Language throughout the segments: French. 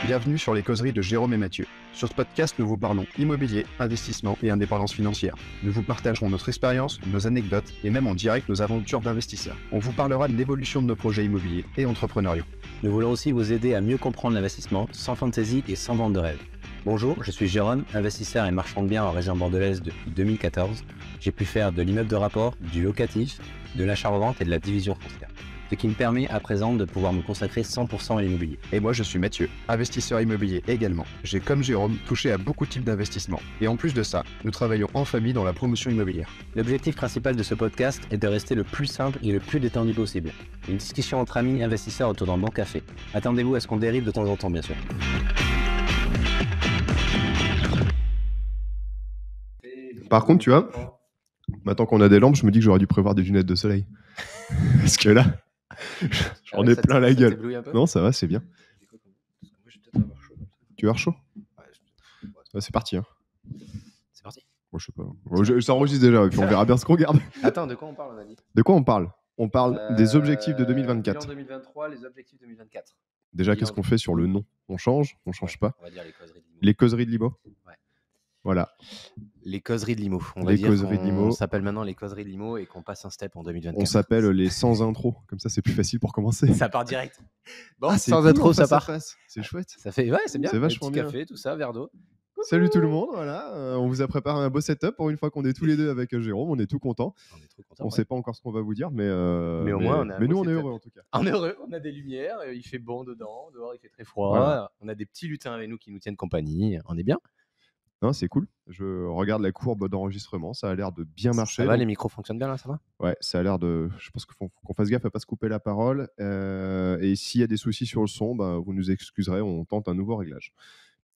Bienvenue sur les causeries de Jérôme et Mathieu. Sur ce podcast, nous vous parlons immobilier, investissement et indépendance financière. Nous vous partagerons notre expérience, nos anecdotes et même en direct nos aventures d'investisseurs. On vous parlera de l'évolution de nos projets immobiliers et entrepreneuriaux. Nous voulons aussi vous aider à mieux comprendre l'investissement sans fantaisie et sans vente de rêve. Bonjour, je suis Jérôme, investisseur et marchand de biens en région bordelaise depuis 2014. J'ai pu faire de l'immeuble de rapport, du locatif, de l'achat-revente et de la division foncière. Ce qui me permet à présent de pouvoir me consacrer 100% à l'immobilier. Et moi je suis Mathieu, investisseur immobilier également. J'ai comme Jérôme touché à beaucoup de types d'investissements. Et en plus de ça, nous travaillons en famille dans la promotion immobilière. L'objectif principal de ce podcast est de rester le plus simple et le plus détendu possible. Une discussion entre amis investisseurs autour d'un bon café. Attendez-vous à ce qu'on dérive de temps en temps bien sûr. Par contre, tu vois, maintenant qu'on a des lampes, je me dis que j'aurais dû prévoir des lunettes de soleil. Parce que là, j'en ai plein la gueule. Non, ça va, c'est bien. Tu vas avoir chaud ? Ouais, c'est parti. Hein. C'est parti. Bon, je sais pas. Bon, ça enregistre déjà, et puis on verra bien ce qu'on garde. Attends, de quoi on parle, on a dit ? De quoi on parle ? On parle des objectifs de 2024. Bilan 2023, les objectifs 2024. Déjà, qu'est-ce qu'on fait sur le nom ? On change ? On change pas ? On va dire les causeries de l'IMO. Les causeries de l'IMO ? Ouais. Voilà. Les causeries de l'IMO. On va Les dire causeries de l'IMO. qu'on s'appelle maintenant les causeries de l'IMO et qu'on passe un step en 2024. On s'appelle les sans intro. Comme ça, c'est plus facile pour commencer. Ça part direct. Bon, c'est sans cool, intro, enfin, ça part. passe. C'est chouette. Ça fait, ouais, c'est bien. C'est vachement petit bien. café, tout ça, verre d'eau. Salut tout le monde, voilà. On vous a préparé un beau setup pour une fois qu'on est tous les deux avec Jérôme. On est tout contents. On est trop contents. On sait pas encore ce qu'on va vous dire, mais au moins, on a un mais beau nous, on est setup. heureux en tout cas. On est heureux, on a des lumières, il fait bon dedans, dehors il fait très froid. Voilà. On a des petits lutins avec nous qui nous tiennent compagnie. On est bien. Non, c'est cool. Je regarde la courbe d'enregistrement, ça a l'air de bien marcher. Ça va, donc... les micros fonctionnent bien là, ça va ? Ouais, ça a l'air de. Je pense qu'il faut qu'on fasse gaffe à pas se couper la parole. Et s'il y a des soucis sur le son, vous nous excuserez, on tente un nouveau réglage.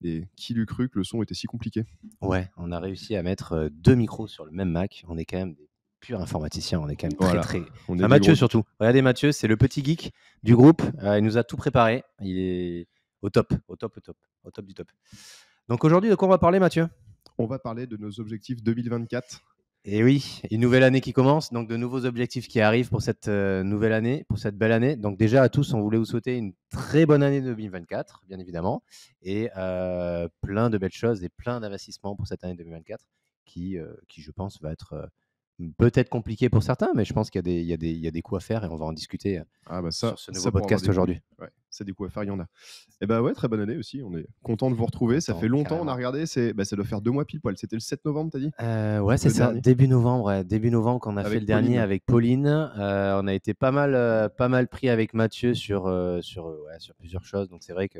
Et qui l'eût cru que le son était si compliqué ? Ouais, on a réussi à mettre 2 micros sur le même Mac. On est quand même des purs informaticiens. On est quand même Voilà. très. On est Mathieu des gros surtout. Regardez Mathieu, c'est le petit geek du groupe. Il nous a tout préparé. Il est au top du top. Donc aujourd'hui, de quoi on va parler, Mathieu ? On va parler de nos objectifs 2024. Et oui, une nouvelle année qui commence, donc de nouveaux objectifs qui arrivent pour cette nouvelle année, pour cette belle année. Donc déjà à tous, on voulait vous souhaiter une très bonne année 2024, bien évidemment, et plein de belles choses et plein d'investissements pour cette année 2024 qui je pense, va être peut-être compliqué pour certains, mais je pense qu'il y a des coups à faire et on va en discuter sur ce nouveau podcast aujourd'hui. Ouais, c'est des coups à faire, il y en a. Et ouais, très bonne année aussi. On est content de vous retrouver. Ça fait longtemps, carrément. On a regardé. Ça doit faire 2 mois pile poil. C'était le 7 novembre, t'as dit ? Ouais, c'est ça. Dernier. Début novembre qu'on a Avec fait le dernier Pauline. avec Pauline. On a été pas mal pris avec Mathieu sur plusieurs choses. Donc c'est vrai que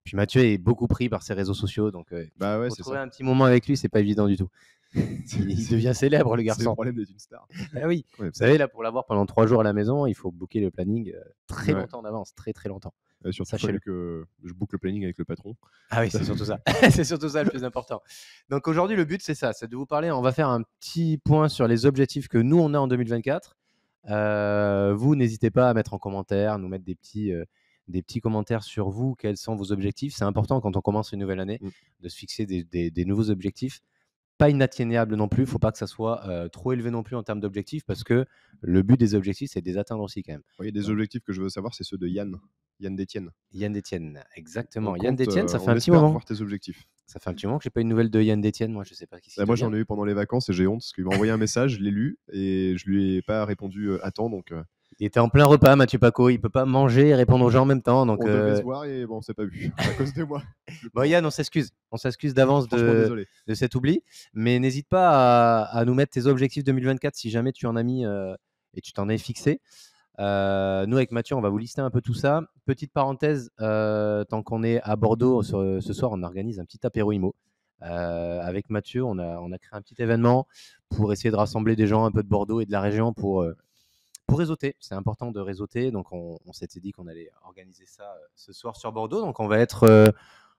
puis Mathieu est beaucoup pris par ses réseaux sociaux. Donc Ouais, pour c'est trouver ça. un petit moment avec lui, c'est pas évident du tout. Il devient célèbre, le C'est le garçon. problème d'être une star. Ah oui. Ouais, Vous savez, là, pour l'avoir pendant 3 jours à la maison, il faut booker le planning très Ouais. longtemps en avance, très très longtemps. Surtout Sachez-le. que je boucle le planning avec le patron. Ah oui, c'est surtout ça. C'est surtout ça le plus important. Donc aujourd'hui, le but, c'est ça, c'est de vous parler. On va faire un petit point sur les objectifs que nous, on a en 2024. Vous, n'hésitez pas à mettre en commentaire, nous mettre des petits commentaires sur vous, quels sont vos objectifs. C'est important quand on commence une nouvelle année de se fixer des nouveaux objectifs. Pas inatteignables non plus, il ne faut pas que ça soit trop élevé non plus en termes d'objectifs parce que le but des objectifs, c'est de les atteindre aussi quand même. Il y a des objectifs que je veux savoir, c'est ceux de Yann Détienne. Yann Détienne, exactement. On Yann compte, Détienne, ça fait on un petit espère moment. voir tes objectifs. Ça fait un petit moment que j'ai pas eu de nouvelles de Yann Détienne. Moi, je sais pas qui c'est. Moi, j'en ai eu pendant les vacances et j'ai honte parce qu'il m'a envoyé un message, je l'ai lu et je lui ai pas répondu à temps. Donc, Il était en plein repas, Mathieu Paco. Il peut pas manger et répondre aux gens en même temps. Donc, on devait se voir et on s'est pas vu à cause de moi. Bon, Yann, on s'excuse. On s'excuse d'avance Franchement, désolé. de cet oubli. Mais n'hésite pas à nous mettre tes objectifs 2024 si jamais tu en as mis et tu t'en es fixé. Nous, avec Mathieu, on va vous lister un peu tout ça. Petite parenthèse, tant qu'on est à Bordeaux, ce soir, on organise un petit apéro IMO. Avec Mathieu, on a créé un petit événement pour essayer de rassembler des gens un peu de Bordeaux et de la région pour réseauter. C'est important de réseauter. Donc, on s'était dit qu'on allait organiser ça ce soir sur Bordeaux. Donc, on va être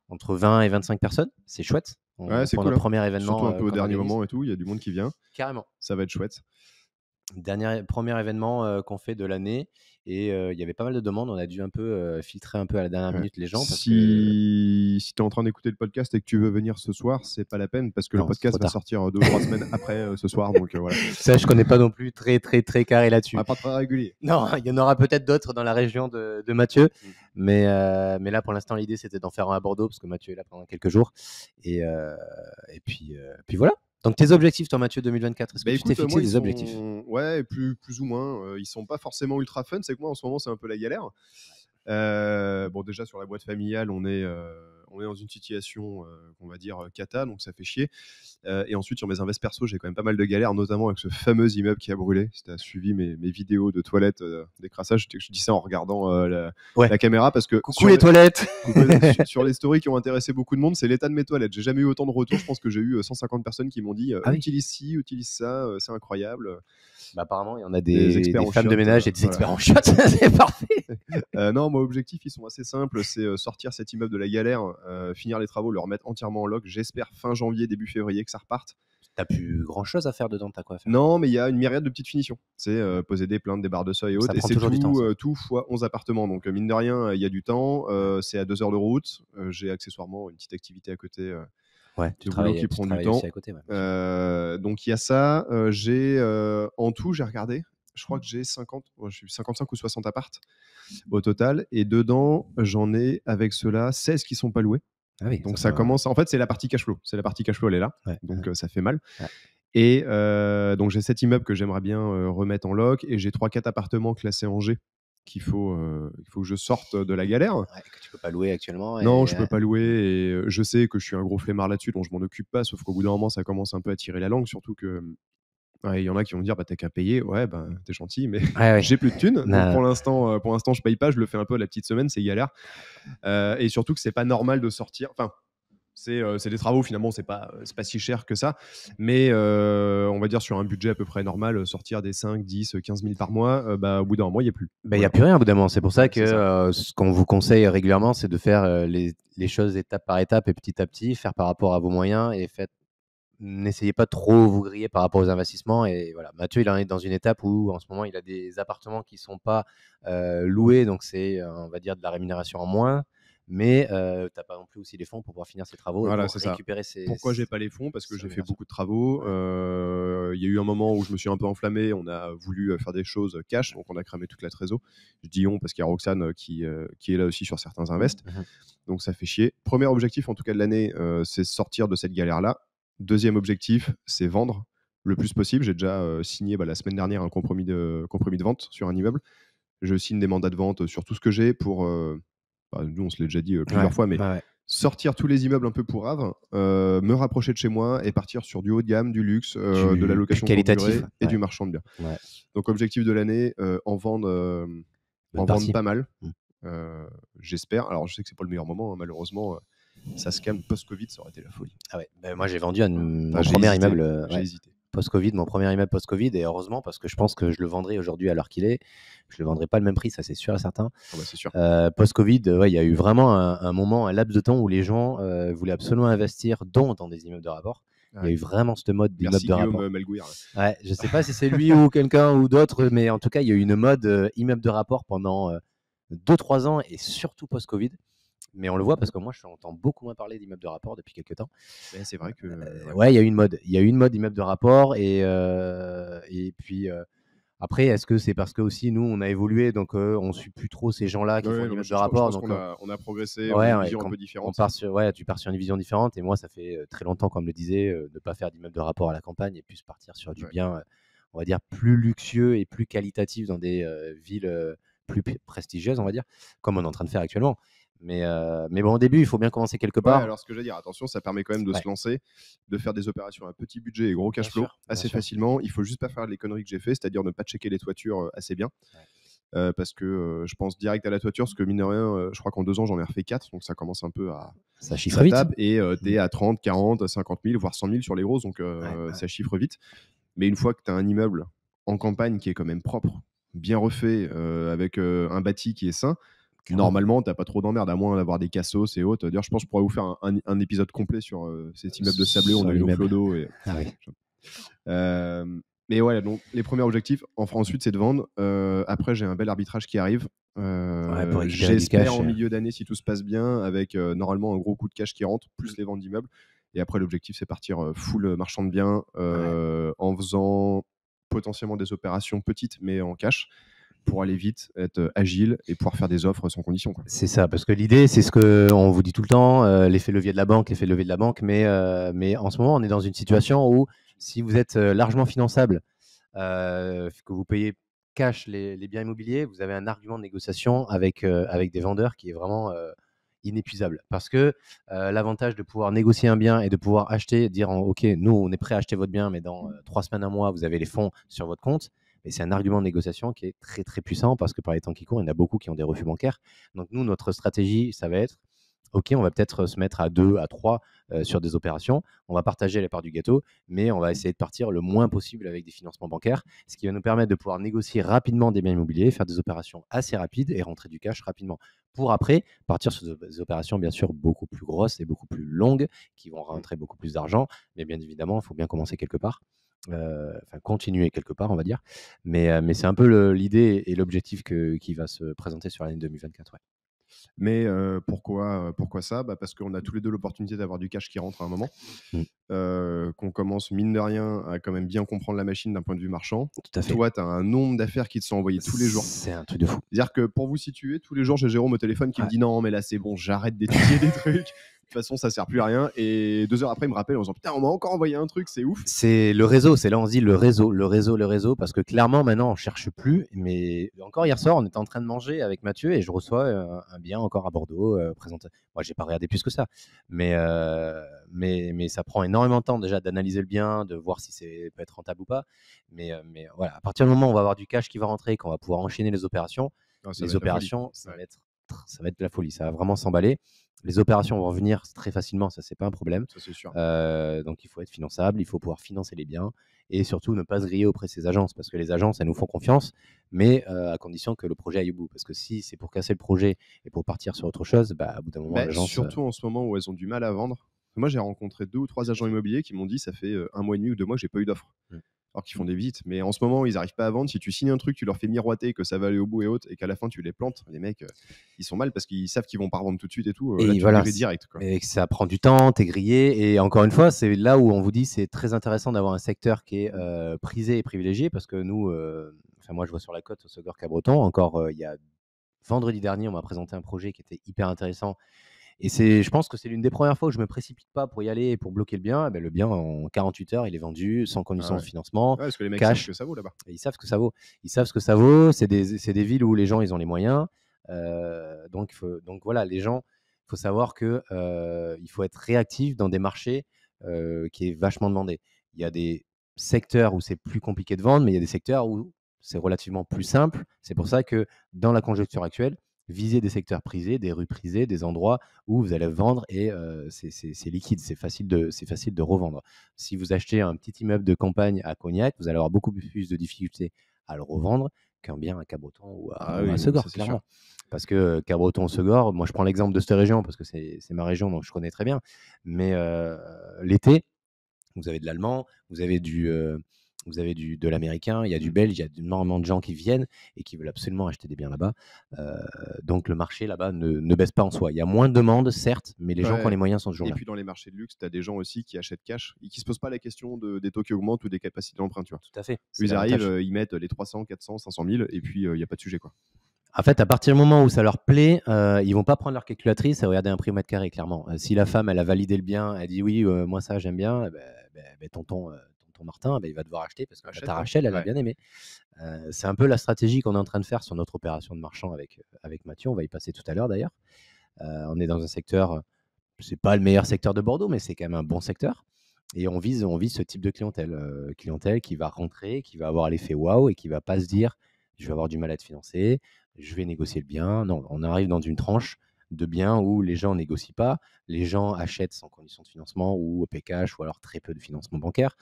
entre 20 et 25 personnes. C'est chouette. Ouais, c'est pour cool, notre premier événement. Surtout un peu au qu'on dernier organise. moment et tout. Il y a du monde qui vient. Carrément. Ça va être chouette. Premier événement qu'on fait de l'année. Et il y avait pas mal de demandes. On a dû un peu filtrer un peu à la dernière Ouais. minute les gens. Parce que... Si tu es en train d'écouter le podcast et que tu veux venir ce soir, c'est pas la peine parce que Non, le podcast c'est trop va tard. sortir 2 ou 3 semaines après ce soir. Donc voilà. Ça, je connais pas non plus très carré là-dessus. On va pas très régulier. Non, il y en aura peut-être d'autres dans la région de Mathieu. Mm. Mais là, pour l'instant, l'idée, c'était d'en faire un à Bordeaux parce que Mathieu est là pendant quelques jours. Et puis voilà. Donc, tes objectifs, toi, Mathieu, 2024, est-ce que tu t'es fixé moi, des objectifs? Ouais, plus ou moins. Ils sont pas forcément ultra fun. C'est que moi, en ce moment, c'est un peu la galère. Bon, déjà, sur la boîte familiale, on est dans une situation, on va dire, cata, donc ça fait chier. Et ensuite, sur mes invests perso, j'ai quand même pas mal de galères, notamment avec ce fameux immeuble qui a brûlé. Si tu as suivi mes vidéos de toilettes d'écrassage, je dis ça en regardant la caméra parce que Coucou les toilettes. sur les stories qui ont intéressé beaucoup de monde, c'est l'état de mes toilettes. J'ai jamais eu autant de retours. Je pense que j'ai eu 150 personnes qui m'ont dit utilise ci, utilise ça, c'est incroyable. Bah, apparemment, il y en a des experts en femmes de chiottes, ménage et des voilà. experts en chiottes. C'est parfait. Non, moi, objectifs, ils sont assez simples. C'est sortir cet immeuble de la galère, finir les travaux, le remettre entièrement en loc. J'espère fin janvier, début février que ça reparte. T'as plus grand chose à faire dedans, t'as quoi à faire? Non, mais il y a une myriade de petites finitions. C'est poser des plaintes, des barres de seuil et autres. Ça Et prend c'est toujours du temps, ça. tout fois 11 appartements. Donc, mine de rien, il y a du temps. C'est à 2 heures de route. J'ai accessoirement une petite activité à côté. Ouais, tu de boulot travailles qui prend du travailles temps. aussi à côté. Ouais. Donc, il y a ça. En tout, j'ai regardé. Je crois que j'ai 55 ou 60 appartes au total. Et dedans, j'en ai, avec ceux-là, 16 qui ne sont pas loués. Ah oui, Donc, ça commence. En fait, c'est la partie cash flow. C'est la partie cash flow, elle est là. Ouais. Donc, ça fait mal. Ouais. Et donc, j'ai cet immeuble que j'aimerais bien remettre en loc. Et j'ai 3-4 appartements classés en G qu'il faut que je sorte de la galère. Ouais, que tu peux pas louer actuellement. Non, je peux pas louer. Et je sais que je suis un gros flemmard là-dessus, donc je m'en occupe pas. Sauf qu'au bout d'un moment, ça commence un peu à tirer la langue. Surtout que il y en a qui vont me dire t'as qu'à payer. Ouais, t'es gentil, mais Ouais. j'ai plus de thunes. Non. Donc pour l'instant, je paye pas. Je le fais un peu à la petite semaine, c'est galère. Et surtout que c'est pas normal de sortir. Enfin, c'est des travaux, finalement, c'est pas si cher que ça. Mais on va dire sur un budget à peu près normal, sortir des 5, 10, 15 000 par mois, au bout d'un moment, il n'y a plus. Il n'y a plus rien au bout d'un moment. C'est pour ça Ouais, que c'est ça. ce qu'on vous conseille régulièrement, c'est de faire les choses étape par étape et petit à petit, faire par rapport à vos moyens et n'essayez pas trop vous griller par rapport aux investissements. Et voilà, Mathieu, il en est dans une étape où en ce moment, il a des appartements qui ne sont pas loués, donc c'est, on va dire, de la rémunération en moins. Mais tu n'as pas non plus aussi les fonds pour pouvoir finir ses travaux Voilà, et pour c'est récupérer ça. Pourquoi j'ai pas les fonds? Parce que sa j'ai fait rémunération. beaucoup de travaux. Il y a eu un moment où je me suis un peu enflammé. On a voulu faire des choses cash, donc on a cramé toute la trésor. Je dis on parce qu'il y a Roxane qui est là aussi sur certains invests. Donc ça fait chier. Premier objectif en tout cas de l'année, c'est sortir de cette galère-là. Deuxième objectif, c'est vendre le plus possible. J'ai déjà signé la semaine dernière un compromis de vente sur un immeuble. Je signe des mandats de vente sur tout ce que j'ai pour... nous, on se l'est déjà dit plusieurs fois, mais sortir tous les immeubles un peu pourraves, me rapprocher de chez moi et partir sur du haut de gamme, du luxe, de la location qualitatif et du marchand de biens. Ouais. Donc, objectif de l'année, en vendre pas mal. J'espère. Alors, je sais que c'est pas le meilleur moment, hein, malheureusement. Ça se calme. Post-Covid, ça aurait été la folie. Ah ouais. Moi, j'ai vendu mon premier immeuble. J'ai hésité. Post-Covid, mon premier immeuble post-Covid, et heureusement, parce que je pense que je le vendrai aujourd'hui à l'heure qu'il est. Je ne le vendrai pas le même prix, ça c'est sûr et certain. C'est sûr. Post-Covid, il y a eu vraiment un moment, un laps de temps où les gens voulaient absolument investir dans des immeubles de rapport. Il y a eu vraiment ce mode d'immeuble de rapport. Melgouir. Ouais, je ne sais pas si c'est lui ou quelqu'un ou d'autres, mais en tout cas, il y a eu une mode immeuble de rapport pendant 2-3 ans et surtout post-Covid. Mais on le voit parce que moi, je entends beaucoup moins parler d'immeubles de rapport depuis quelques temps. C'est vrai que... il y a eu une mode. Il y a eu une mode immeuble de rapport. Et puis, après, est-ce que c'est parce que aussi, nous, on a évolué, donc on ne suit plus trop ces gens-là qui font l'immeuble de rapport. Je pense qu'on a progressé, on a une vision un peu différente. Tu pars sur une vision différente. Et moi, ça fait très longtemps, comme le disait, de ne pas faire d'immeuble de rapport à la campagne et plus partir sur du bien, on va dire, plus luxueux et plus qualitatif dans des villes plus prestigieuses, on va dire, comme on est en train de faire actuellement. Mais bon, au début, il faut bien commencer quelque part. Alors, ce que je veux dire, attention, ça permet quand même de se lancer, de faire des opérations à petit budget et gros cash flow assez facilement. Il faut juste pas faire les conneries que j'ai fait, c'est-à-dire ne pas checker les toitures assez bien. Parce que je pense direct à la toiture, parce que mine de rien, je crois qu'en 2 ans, j'en ai refait 4, donc ça commence un peu à... Ça chiffre vite. Et t'es à 30, 40, 50 000, voire 100 000 sur les grosses, donc ça chiffre vite. Mais une fois que tu as un immeuble en campagne qui est quand même propre, bien refait, avec un bâti qui est sain, normalement, tu n'as pas trop d'emmerde, à moins d'avoir des cassos et autres. D'ailleurs, je pense que je pourrais vous faire un épisode complet sur cet immeuble de Sablé. On a eu nos clodos. Mais ouais, donc les premiers objectifs, ensuite, c'est de vendre. Après, j'ai un bel arbitrage qui arrive. Ouais, pour récupérer du J'espère cash. en milieu d'année, si tout se passe bien, avec normalement un gros coup de cash qui rentre, plus les ventes d'immeubles. Et après, l'objectif, c'est partir full marchand de biens en faisant potentiellement des opérations petites, mais en cash, pour aller vite, être agile et pouvoir faire des offres sans condition, quoi. C'est ça, parce que l'idée, c'est ce qu'on vous dit tout le temps, l'effet levier de la banque, mais en ce moment, on est dans une situation où si vous êtes largement finançable, que vous payez cash les biens immobiliers, vous avez un argument de négociation avec des vendeurs qui est vraiment inépuisable. Parce que l'avantage de pouvoir négocier un bien et de pouvoir acheter, dire OK, nous, on est prêt à acheter votre bien, mais dans 3 semaines, un mois, vous avez les fonds sur votre compte. Et c'est un argument de négociation qui est très, très puissant parce que par les temps qui courent, il y en a beaucoup qui ont des refus bancaires. Donc, nous, notre stratégie, ça va être OK, on va peut-être se mettre à 2, à 3 sur des opérations. On va partager la part du gâteau, mais on va essayer de partir le moins possible avec des financements bancaires, ce qui va nous permettre de pouvoir négocier rapidement des biens immobiliers, faire des opérations assez rapides et rentrer du cash rapidement. Pour après partir sur des opérations bien sûr beaucoup plus grosses et beaucoup plus longues, qui vont rentrer beaucoup plus d'argent. Mais bien évidemment, il faut bien commencer quelque part. Enfin, continuer quelque part, on va dire. Mais c'est un peu l'idée et l'objectif qui va se présenter sur l'année 2024. Ouais. Mais pourquoi ça? Parce qu'on a tous les deux l'opportunité d'avoir du cash qui rentre à un moment, qu'on commence, mine de rien, à quand même bien comprendre la machine d'un point de vue marchand. Tout à fait. Toi, tu as un nombre d'affaires qui te sont envoyées tous les jours. C'est un truc de fou. C'est-à-dire que pour vous situer, tous les jours, j'ai Jérôme au téléphone qui me dit non, mais là, c'est bon, j'arrête d'étudier des trucs. De toute façon, ça sert plus à rien. Et 2 heures après, il me rappelle en disant putain, on m'a encore envoyé un truc, c'est ouf. C'est le réseau, c'est là on se dit le réseau, parce que clairement maintenant on cherche plus. Mais encore hier soir, on était en train de manger avec Mathieu et je reçois un bien encore à Bordeaux présenté. Moi, j'ai pas regardé plus que ça, mais ça prend énormément de temps déjà d'analyser le bien, de voir si c'est peut être rentable ou pas. Mais voilà, à partir du moment où on va avoir du cash qui va rentrer, qu'on va pouvoir enchaîner les opérations, ça va être la folie, ça va vraiment s'emballer. Les opérations vont venir très facilement, ça c'est pas un problème. Ça, c'est sûr. Donc il faut être finançable, il faut pouvoir financer les biens et surtout ne pas se griller auprès de ces agences parce que les agences, elles nous font confiance, mais à condition que le projet aille au bout. Parce que si c'est pour casser le projet et pour partir sur autre chose, à bout d'un moment, l'agence. Surtout en ce moment où elles ont du mal à vendre. Moi, j'ai rencontré 2 ou 3 agents immobiliers qui m'ont dit ça fait 1 mois et demi ou 2 mois que j'ai pas eu d'offre. Alors qu'ils font des visites. Mais en ce moment, ils n'arrivent pas à vendre. Si tu signes un truc, tu leur fais miroiter que ça va aller au bout et autres, et qu'à la fin, tu les plantes, les mecs, ils sont mal parce qu'ils savent qu'ils vont pas revendre tout de suite et tout. Et là, tu voilà, les direct, quoi. et que ça prend du temps, tu es grillé. Et encore une fois, c'est là où on vous dit c'est très intéressant d'avoir un secteur qui est prisé et privilégié parce que nous, moi, je vois sur la côte au Segor Cabreton, encore il y a vendredi dernier, on m'a présenté un projet qui était hyper intéressant. Et je pense que c'est l'une des premières fois où je me précipite pas pour y aller et pour bloquer le bien. Le bien, en 48 heures, il est vendu sans condition de financement. Ouais, parce que les mecs cash. savent ce que ça vaut là-bas. Et ils savent ce que ça vaut. Ils savent ce que ça vaut. C'est des villes où les gens, ils ont les moyens. Donc voilà, les gens, il faut savoir que il faut être réactif dans des marchés qui est vachement demandé. Il y a des secteurs où c'est plus compliqué de vendre, mais il y a des secteurs où c'est relativement plus simple. C'est pour ça que dans la conjoncture actuelle, viser des secteurs prisés, des rues prisées, des endroits où vous allez vendre et c'est liquide, c'est facile de revendre. Si vous achetez un petit immeuble de campagne à Cognac, vous allez avoir beaucoup plus de difficultés à le revendre qu'un bien à Cabreton ou à Segor, clairement. Parce que Cabreton, Segor, moi je prends l'exemple de cette région parce que c'est ma région, donc je connais très bien. Mais l'été, vous avez de l'allemand, vous avez de l'américain, il y a du belge, il y a énormément de gens qui viennent et qui veulent absolument acheter des biens là-bas. Donc le marché là-bas ne baisse pas en soi. Il y a moins de demandes, certes, mais les gens qui ont les moyens sont toujours là. Et puis dans les marchés de luxe, tu as des gens aussi qui achètent cash et qui se posent pas la question des taux qui augmentent ou des capacités d'emprunt. Tout à fait. Ils arrivent, ils mettent les 300, 400, 500 000 et puis il n'y a pas de sujet, quoi. En fait, à partir du moment où ça leur plaît, ils vont pas prendre leur calculatrice et regarder un prix au mètre carré, clairement. Si la femme, elle a validé le bien, elle dit oui, moi ça j'aime bien, tonton Martin, il va devoir acheter parce que Tata Rachel, elle a bien aimé. C'est un peu la stratégie qu'on est en train de faire sur notre opération de marchand avec Mathieu. On va y passer tout à l'heure d'ailleurs. On est dans un secteur, c'est pas le meilleur secteur de Bordeaux, mais c'est quand même un bon secteur. Et on vise ce type de clientèle qui va rentrer, qui va avoir l'effet waouh et qui va pas se dire je vais avoir du mal à être financé, je vais négocier le bien. Non, on arrive dans une tranche de biens où les gens négocient pas, les gens achètent sans condition de financement ou au PCash ou alors très peu de financement bancaire.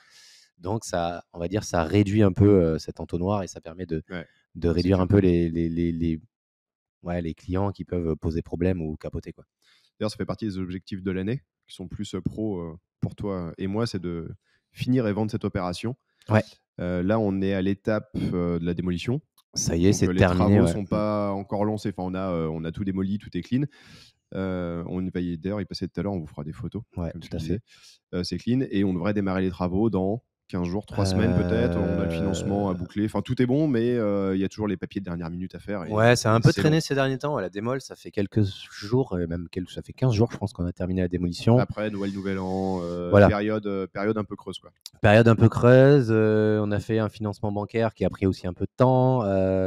Donc ça, on va dire, ça réduit un peu cet entonnoir et ça permet de réduire un peu les clients qui peuvent poser problème ou capoter, quoi. D'ailleurs, ça fait partie des objectifs de l'année qui sont plus pro pour toi et moi, c'est de finir et vendre cette opération. Ouais. Là, on est à l'étape de la démolition. Ça y est, Donc, c'est les terminé. travaux Ouais. sont pas encore lancés. Enfin, on a tout démoli, tout est clean. On y va d'ailleurs, il passait tout à l'heure, on vous fera des photos, Ouais, comme tu tout à disais. fait. C'est clean et on devrait démarrer les travaux dans 15 jours, 3 semaines peut-être. On a le financement à boucler. Enfin, tout est bon, mais il y a toujours les papiers de dernière minute à faire. Ouais, ça a un et peu c'est traîné long. ces derniers temps. La démol, ça fait quelques jours, ça fait 15 jours, je pense qu'on a terminé la démolition. Après, Noël, Nouvel An, Voilà. période un peu creuse, quoi. Période un peu creuse, on a fait un financement bancaire qui a pris aussi un peu de temps,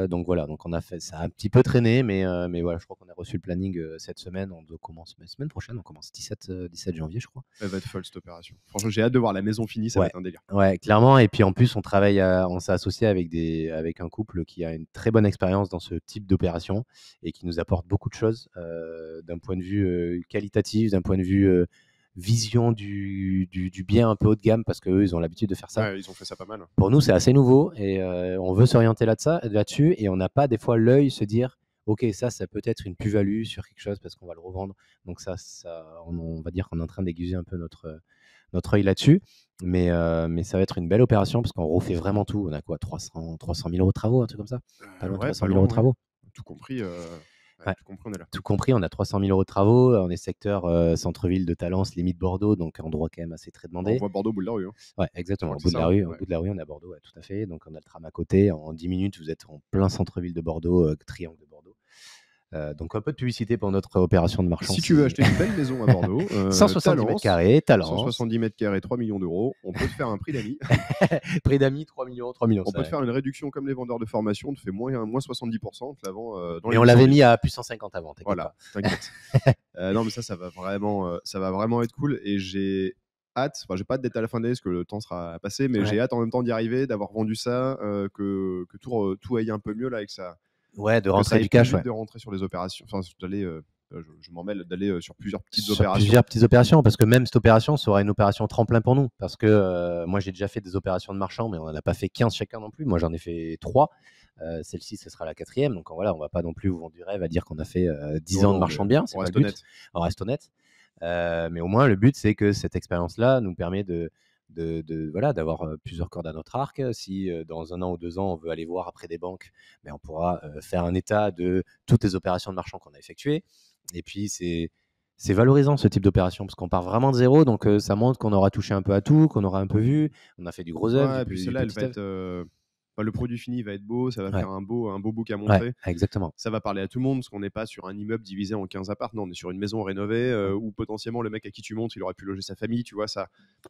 donc voilà, donc ça a un petit peu traîné, mais voilà, je crois qu'on a reçu le planning cette semaine. On commence la semaine prochaine, on commence 17 janvier, je crois. Elle va être folle cette opération. Franchement, j'ai hâte de voir la maison finie, ça va Ouais. être un délire. Ouais, clairement. Et puis en plus, on s'est associé avec un couple qui a une très bonne expérience dans ce type d'opération et qui nous apporte beaucoup de choses d'un point de vue qualitatif, d'un point de vue vision du bien un peu haut de gamme, parce qu'eux, ils ont l'habitude de faire ça. Ouais, ils ont fait ça pas mal. Pour nous, c'est assez nouveau et on veut s'orienter là-dessus et on n'a pas des fois l'œil se dire ok, ça peut être une plus-value sur quelque chose parce qu'on va le revendre. Donc on va dire qu'on est en train d'aiguiser un peu notre œil là-dessus. Mais ça va être une belle opération parce qu'on refait vraiment tout. On a quoi, 300 000 euros de travaux, un truc comme ça? Pas loin de 300 000 euros de travaux. Tout compris, Ouais. tout compris, on est là. Tout compris, on a 300 000 euros de travaux. On est secteur centre-ville de Talence, limite Bordeaux, donc endroit quand même assez très demandé. On voit Bordeaux au bout de la rue. Hein. Ouais, exactement. Au Je bout crois de que la c'est rue, ça, au bout de la rue, on est à Bordeaux, ouais, tout à fait. Donc on a le tram à côté. En 10 minutes, vous êtes en plein centre-ville de Bordeaux, triangle de Bordeaux. Donc un peu de publicité pour notre opération de marchand. Si tu veux acheter une belle maison à Bordeaux, 170 mètres carrés, Talence. 170 mètres carrés, 3 millions d'euros, on peut te faire un prix d'amis. Prix d'amis, 3 millions. On peut te faire une réduction comme les vendeurs de formation, on te fait moins 70%, on te la vend dans les Et on l'avait mis à plus 150 avant. Voilà, t'inquiète. Non, mais ça va vraiment être cool. Et j'ai hâte, j'ai pas hâte d'être à la fin de l'année parce que le temps sera passé, mais j'ai hâte en même temps d'y arriver, d'avoir vendu ça, que tout aille un peu mieux là avec ça. Ouais, de rentrer du cash. De rentrer sur les opérations. Enfin, d'aller, je m'en mêle d'aller sur plusieurs petites sur opérations. Plusieurs petites opérations, parce que même cette opération sera une opération tremplin pour nous. Parce que moi, j'ai déjà fait des opérations de marchand, mais on n'en a pas fait 15 chacun non plus. Moi, j'en ai fait 3. Celle-ci, ce sera la 4e. Donc voilà, on va pas non plus vous vendre du rêve à dire qu'on a fait 10 ans de marchand bien. On reste honnête. On reste honnête. Mais au moins, le but, c'est que cette expérience-là nous permet d'avoir plusieurs cordes à notre arc. Si dans 1 an ou 2 ans, on veut aller voir après des banques, mais on pourra faire un état de toutes les opérations de marchand qu'on a effectuées. Et puis, c'est valorisant ce type d'opération parce qu'on part vraiment de zéro. Donc, ça montre qu'on aura touché un peu à tout, qu'on aura un peu vu. On a fait du gros œuvre. Et puis celle-là, elle va être. Le produit fini va être beau, ça va faire un beau book à montrer. Ouais, exactement. Ça va parler à tout le monde parce qu'on n'est pas sur un immeuble divisé en 15 apparts. Non, on est sur une maison rénovée où potentiellement le mec à qui tu montes, il aurait pu loger sa famille. Tu vois, ça.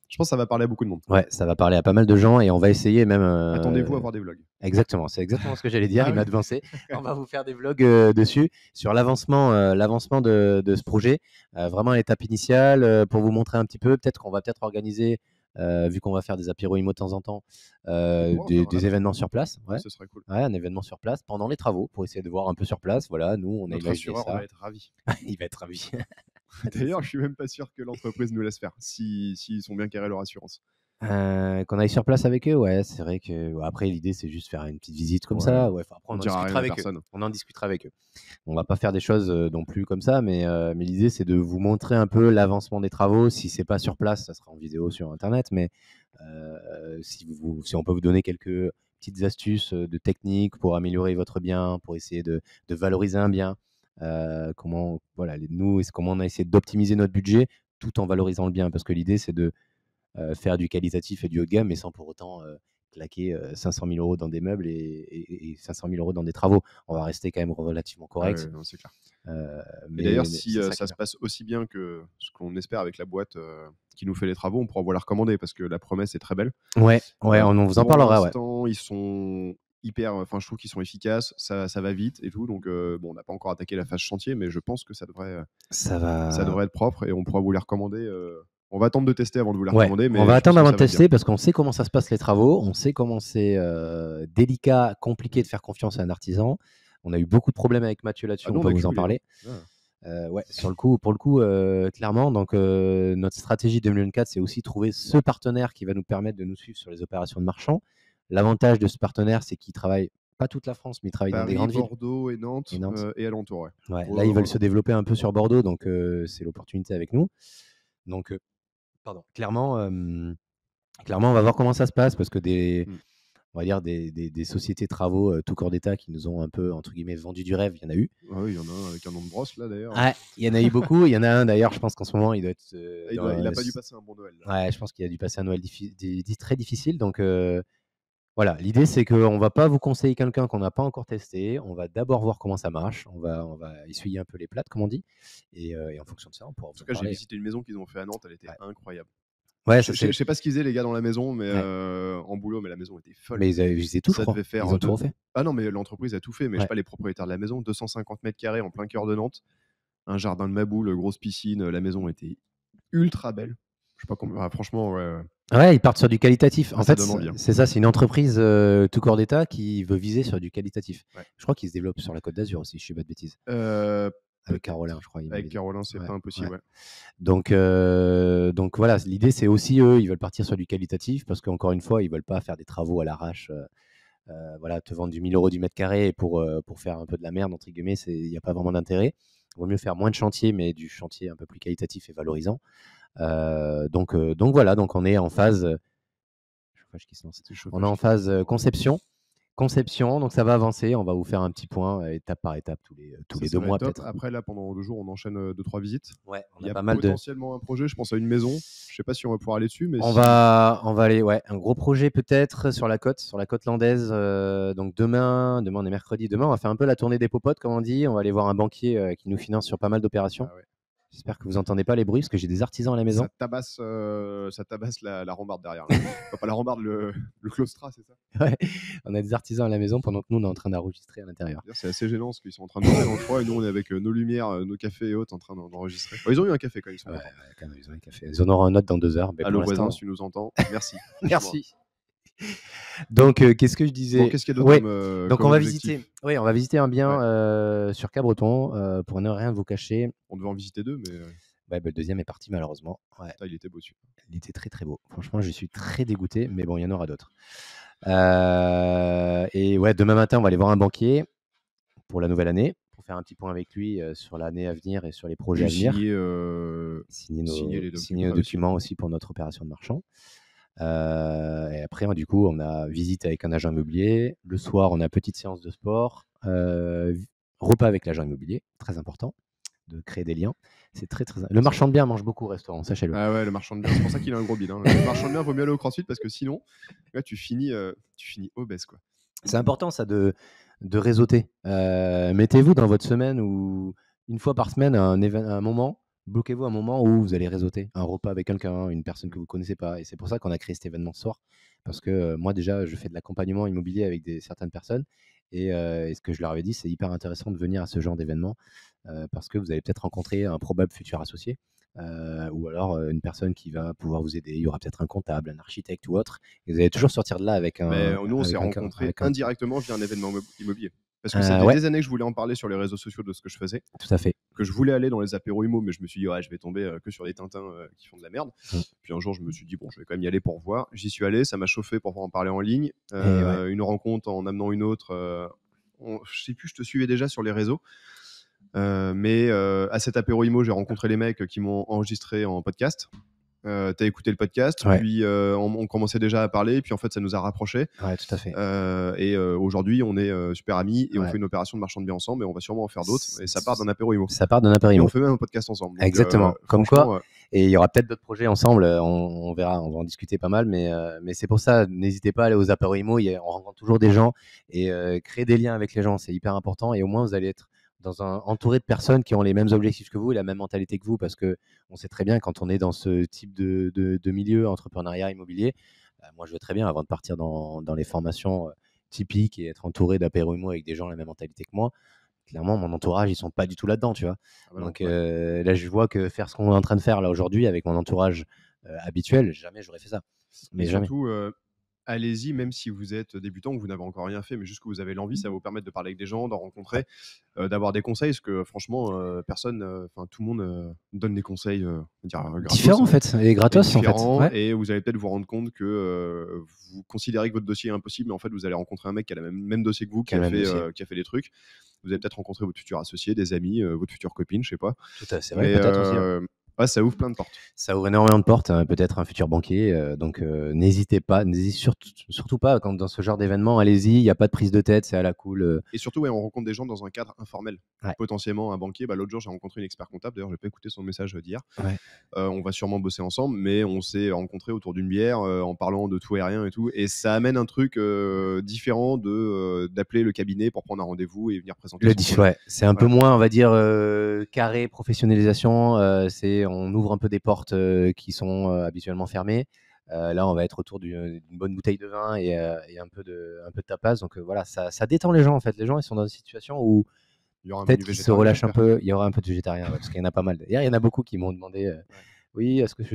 Je pense que ça va parler à beaucoup de monde. Ouais, ça va parler à pas mal de gens et on va essayer même. Attendez-vous à voir des vlogs. Exactement, c'est exactement ce que j'allais dire. Il m'a devancé. On va vous faire des vlogs dessus sur l'avancement de ce projet. Vraiment à l'étape initiale pour vous montrer un petit peu. Peut-être qu'on va organiser. Vu qu'on va faire des apéros IMO de temps en temps, des événements sur place. Ouais. Ce serait cool. Ouais, un événement sur place pendant les travaux pour essayer de voir un peu sur place. Voilà, nous, on a Notre assureur va être ravi. Il va être ravi. D'ailleurs, je suis même pas sûr que l'entreprise nous laisse faire s'ils sont bien carrés leur assurance. Qu'on aille sur place avec eux, ouais, c'est vrai que après l'idée c'est juste faire une petite visite comme ça. Ouais, après, on en discutera avec eux. On en discutera avec eux. On va pas faire des choses non plus comme ça, mais l'idée c'est de vous montrer un peu l'avancement des travaux. Si c'est pas sur place, ça sera en vidéo sur internet, mais si on peut vous donner quelques petites astuces de technique pour améliorer votre bien, pour essayer de valoriser un bien, comment on a essayé d'optimiser notre budget tout en valorisant le bien, parce que l'idée c'est de faire du qualitatif et du haut de gamme, mais sans pour autant claquer 500 000 euros dans des meubles et 500 000 euros dans des travaux. On va rester quand même relativement correct. Non, c'est clair. Mais d'ailleurs, si ça se passe aussi bien que ce qu'on espère avec la boîte qui nous fait les travaux, on pourra vous la recommander parce que la promesse est très belle. Ouais, on vous en parlera. Pour l'instant, ils sont je trouve qu'ils sont efficaces, ça va vite et tout. Donc, on n'a pas encore attaqué la phase chantier, mais je pense que ça devrait être propre et on pourra vous les recommander. On va attendre de tester avant de vous la recommander. Mais on va attendre avant de tester parce qu'on sait comment ça se passe les travaux, on sait comment c'est délicat, compliqué de faire confiance à un artisan. On a eu beaucoup de problèmes avec Mathieu là-dessus, on peut vous en parler. Pour le coup, clairement. Donc, notre stratégie 2024, c'est aussi trouver ce partenaire qui va nous permettre de nous suivre sur les opérations de marchand. L'avantage de ce partenaire, c'est qu'il travaille pas toute la France, mais il travaille dans des grandes villes. Bordeaux et Nantes. Et alentour. Là, ils veulent se développer un peu sur Bordeaux, donc c'est l'opportunité avec nous. Donc, clairement, on va voir comment ça se passe parce que on va dire, des sociétés travaux tout corps d'État qui nous ont un peu, entre guillemets, vendu du rêve. Il y en a eu. Ah oui, il y en a un avec un nom de brosse, là, d'ailleurs. Ouais, il y en a eu beaucoup. Il y en a un, d'ailleurs, je pense qu'en ce moment, il doit être. Il n'a pas dû passer un bon Noël. Là. Ouais, je pense qu'il a dû passer un Noël très difficile. Donc, voilà, l'idée, c'est qu'on ne va pas vous conseiller quelqu'un qu'on n'a pas encore testé. On va d'abord voir comment ça marche. On va essuyer un peu les plates, comme on dit. Et en fonction de ça, on pourra En tout cas, j'ai visité une maison qu'ils ont fait à Nantes. Elle était incroyable. Ouais, je sais pas ce qu'ils faisaient, les gars, dans la maison, mais en boulot, mais la maison était folle. Mais ils avaient visité tout, je crois. Ils ont tout refait. Ah non, mais l'entreprise a tout fait. Mais je sais pas, les propriétaires de la maison, 250 mètres carrés en plein cœur de Nantes. Un jardin de Maboule, grosse piscine. La maison était ultra belle. Je sais pas comment. Franchement, ouais. Ouais, ils partent sur du qualitatif. En fait, donne envie, hein. c'est ça, c'est une entreprise tout corps d'État qui veut viser sur du qualitatif. Ouais. Je crois qu'ils se développent sur la Côte d'Azur aussi, je ne dis pas de bêtises. Avec Carolin, je crois. Avec Carolin, c'est pas impossible. Ouais. Donc voilà, l'idée, c'est aussi eux, ils veulent partir sur du qualitatif parce qu'encore une fois, ils veulent pas faire des travaux à l'arrache. Voilà, te vendre du 1000 € du mètre carré pour faire un peu de la merde, entre guillemets, il n'y a pas vraiment d'intérêt. Il vaut mieux faire moins de chantier, mais du chantier un peu plus qualitatif et valorisant. Donc voilà, donc on est en phase. On est en phase conception, donc ça va avancer. On va vous faire un petit point étape par étape tous les 2 mois peut-être. Après là, pendant 2 jours, on enchaîne 2-3 visites. Ouais, il y a pas mal potentiellement un projet. Je pense à une maison. Je sais pas si on va pouvoir aller dessus, mais on va aller, ouais, un gros projet peut-être sur la côte landaise. Donc demain, on est mercredi. Demain, on va faire un peu la tournée des popotes, comme on dit. On va aller voir un banquier qui nous finance sur pas mal d'opérations. Ah ouais. J'espère que vous n'entendez pas les bruits parce que j'ai des artisans à la maison. Ça tabasse la rambarde derrière. Enfin, pas la rambarde, le claustra, c'est ça? Ouais, on a des artisans à la maison pendant que nous, on est en train d'enregistrer à l'intérieur. C'est assez gênant parce qu'ils sont en train de manger dans le froid et nous, on est avec nos lumières, nos cafés et autres en train d'enregistrer. Ils ont eu un café quand ils sont quand même, ils ont eu un café. Ils en auront un autre dans 2 heures. Allô voisin, si tu nous entends, merci. Merci. Donc, qu'est-ce que je disais? Bon, qu'est-ce qu'il y a d'autre donc, on va visiter un bien sur Cabreton pour ne rien vous cacher. On devait en visiter 2, mais le deuxième est parti malheureusement. Ouais. Il était beau dessus. Il était très très beau. Franchement, je suis très dégoûté, mais bon, il y en aura d'autres. Et ouais, demain matin, on va aller voir un banquier pour la nouvelle année, pour faire un petit point avec lui sur l'année à venir et sur les projets à venir. Signer nos documents aussi pour notre opération de marchand. Et après, du coup, on a visite avec un agent immobilier. Le soir, on a petite séance de sport. Repas avec l'agent immobilier, très important de créer des liens. C'est très très. Le marchand de biens mange beaucoup au restaurant, sachez-le. Ah ouais, le marchand de biens, c'est pour ça qu'il a un gros bide. Hein. Le marchand de biens, vaut mieux aller au CrossFit parce que sinon, là, tu finis obèse, quoi. C'est important ça de réseauter. Mettez-vous dans votre semaine ou une fois par semaine un moment. Bloquez-vous un moment où vous allez réseauter, un repas avec quelqu'un, une personne que vous ne connaissez pas. Et c'est pour ça qu'on a créé cet événement ce soir. Parce que moi, déjà, je fais de l'accompagnement immobilier avec certaines personnes. Et ce que je leur avais dit, c'est hyper intéressant de venir à ce genre d'événement parce que vous allez peut-être rencontrer un probable futur associé ou alors une personne qui va pouvoir vous aider. Il y aura peut-être un comptable, un architecte ou autre. Et vous allez toujours sortir de là avec un. Mais nous, on s'est rencontrés indirectement via un événement immobilier. Parce que ça fait des années que je voulais en parler sur les réseaux sociaux de ce que je faisais. Tout à fait. Que je voulais aller dans les apéros immo, mais je me suis dit, je vais tomber que sur des tintins qui font de la merde. Puis un jour, je me suis dit, bon, je vais quand même y aller pour voir. J'y suis allé, ça m'a chauffé pour pouvoir en parler en ligne. Une rencontre en amenant une autre. Je sais plus, je te suivais déjà sur les réseaux. Mais à cet apéro immo, j'ai rencontré les mecs qui m'ont enregistré en podcast. T'as écouté le podcast, puis on commençait déjà à parler, puis en fait ça nous a rapprochés. Ouais, tout à fait. Et aujourd'hui on est super amis et on fait une opération de marchand de biens ensemble et on va sûrement en faire d'autres. Et ça part d'un apéro immo. Et on fait même un podcast ensemble. Donc, exactement. Comme quoi. Et il y aura peut-être d'autres projets ensemble. On verra, on va en discuter pas mal, mais c'est pour ça. N'hésitez pas à aller aux apéros immo. On rencontre toujours des gens et créer des liens avec les gens, c'est hyper important. Et au moins vous allez être entouré de personnes qui ont les mêmes objectifs que vous et la même mentalité que vous, parce que on sait très bien quand on est dans ce type de milieu entrepreneuriat immobilier, moi je veux très bien avant de partir dans les formations typiques et être entouré d'apéro immo avec des gens de la même mentalité que moi. Clairement, mon entourage, ils sont pas du tout là-dedans, tu vois. Donc là, je vois que faire ce qu'on est en train de faire là aujourd'hui avec mon entourage habituel, jamais j'aurais fait ça. Mais jamais. Surtout, allez-y, même si vous êtes débutant, que vous n'avez encore rien fait, mais juste que vous avez l'envie, ça va vous permettre de parler avec des gens, d'en rencontrer, d'avoir des conseils, parce que franchement, tout le monde donne des conseils gratos, différents en fait, et gratos en fait. Ouais. Et vous allez peut-être vous rendre compte que vous considérez que votre dossier est impossible, mais en fait, vous allez rencontrer un mec qui a le même dossier que vous, qui a fait des trucs. Vous allez peut-être rencontrer votre futur associé, des amis, votre future copine, je sais pas. Tout à fait, c'est vrai, peut-être aussi. Ouais, ça ouvre plein de portes. Ça ouvre énormément de portes, peut-être un futur banquier. Donc, n'hésitez surtout pas dans ce genre d'événement. Allez-y, il n'y a pas de prise de tête, c'est à la cool. Et surtout, ouais, on rencontre des gens dans un cadre informel. Ouais. Potentiellement un banquier. L'autre jour, j'ai rencontré une expert comptable. D'ailleurs, je n'ai pas écouté son message d'hier. Ouais. On va sûrement bosser ensemble, mais on s'est rencontrés autour d'une bière en parlant de tout et rien et tout. Et ça amène un truc différent d'appeler le cabinet pour prendre un rendez-vous et venir présenter son projet. Ouais, c'est un peu moins, on va dire, carré, professionnalisation. On ouvre un peu des portes qui sont habituellement fermées. Là, on va être autour d'une bonne bouteille de vin et un peu de tapas. Donc voilà, ça détend les gens en fait. Les gens, ils sont dans une situation où Il y aura un peut-être menu qu'ils se végétarien, relâchent un j'espère. peu. Il y aura un peu de végétarien, ouais, parce qu'il y en a pas mal. D'ailleurs, il y en a beaucoup qui m'ont demandé oui, est-ce que je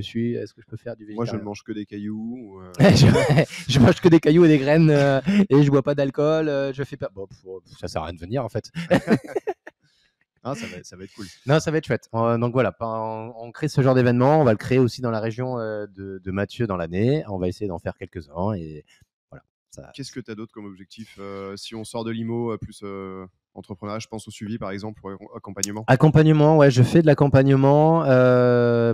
peux faire du Moi, végétarien? je ne mange que des cailloux. Je mange que des cailloux et des graines et je bois pas d'alcool. Je fais pas. Bon, ça sert à rien de venir en fait. Ah, ça va être cool. Non, ça va être chouette. Donc voilà, on crée ce genre d'événement. On va le créer aussi dans la région de Mathieu dans l'année. On va essayer d'en faire quelques-uns et voilà. Qu'est-ce que tu as d'autre comme objectif si on sort de l'IMO plus entrepreneuriat, je pense au suivi par exemple, ou accompagnement. Accompagnement, ouais, je fais de l'accompagnement.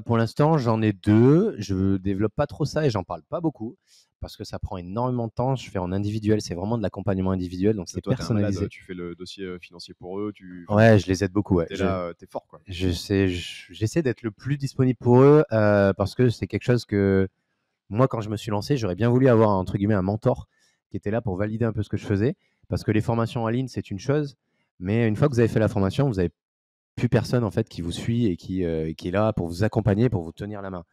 Pour l'instant, j'en ai 2. Je développe pas trop ça et j'en parle pas beaucoup parce que ça prend énormément de temps. Je fais en individuel, c'est vraiment de l'accompagnement individuel, donc c'est Toi, t'es un malade, personnalisé. tu fais le dossier financier pour eux, Ouais, je les aide beaucoup. Ouais. t'es là, t'es fort quoi. J'essaie d'être le plus disponible pour eux parce que c'est quelque chose que moi, quand je me suis lancé, j'aurais bien voulu avoir entre guillemets un mentor qui était là pour valider un peu ce que je faisais parce que les formations en ligne, c'est une chose, mais une fois que vous avez fait la formation, vous n'avez plus personne en fait qui vous suit et qui est là pour vous accompagner, pour vous tenir la main.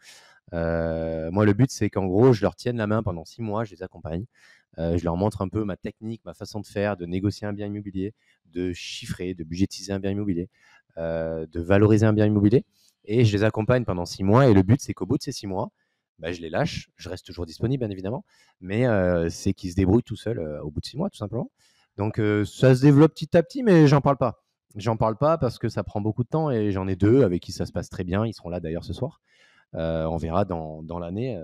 Moi, le but, c'est qu'en gros, je leur tienne la main pendant 6 mois, je les accompagne. Je leur montre un peu ma technique, ma façon de faire, de négocier un bien immobilier, de chiffrer, de budgétiser un bien immobilier, de valoriser un bien immobilier. Et je les accompagne pendant 6 mois. Et le but, c'est qu'au bout de ces 6 mois, je les lâche. Je reste toujours disponible, bien évidemment. Mais c'est qu'ils se débrouillent tout seuls au bout de 6 mois, tout simplement. Donc, ça se développe petit à petit, mais j'en parle pas. J'en parle pas parce que ça prend beaucoup de temps et j'en ai 2 avec qui ça se passe très bien. Ils seront là d'ailleurs ce soir. On verra dans l'année.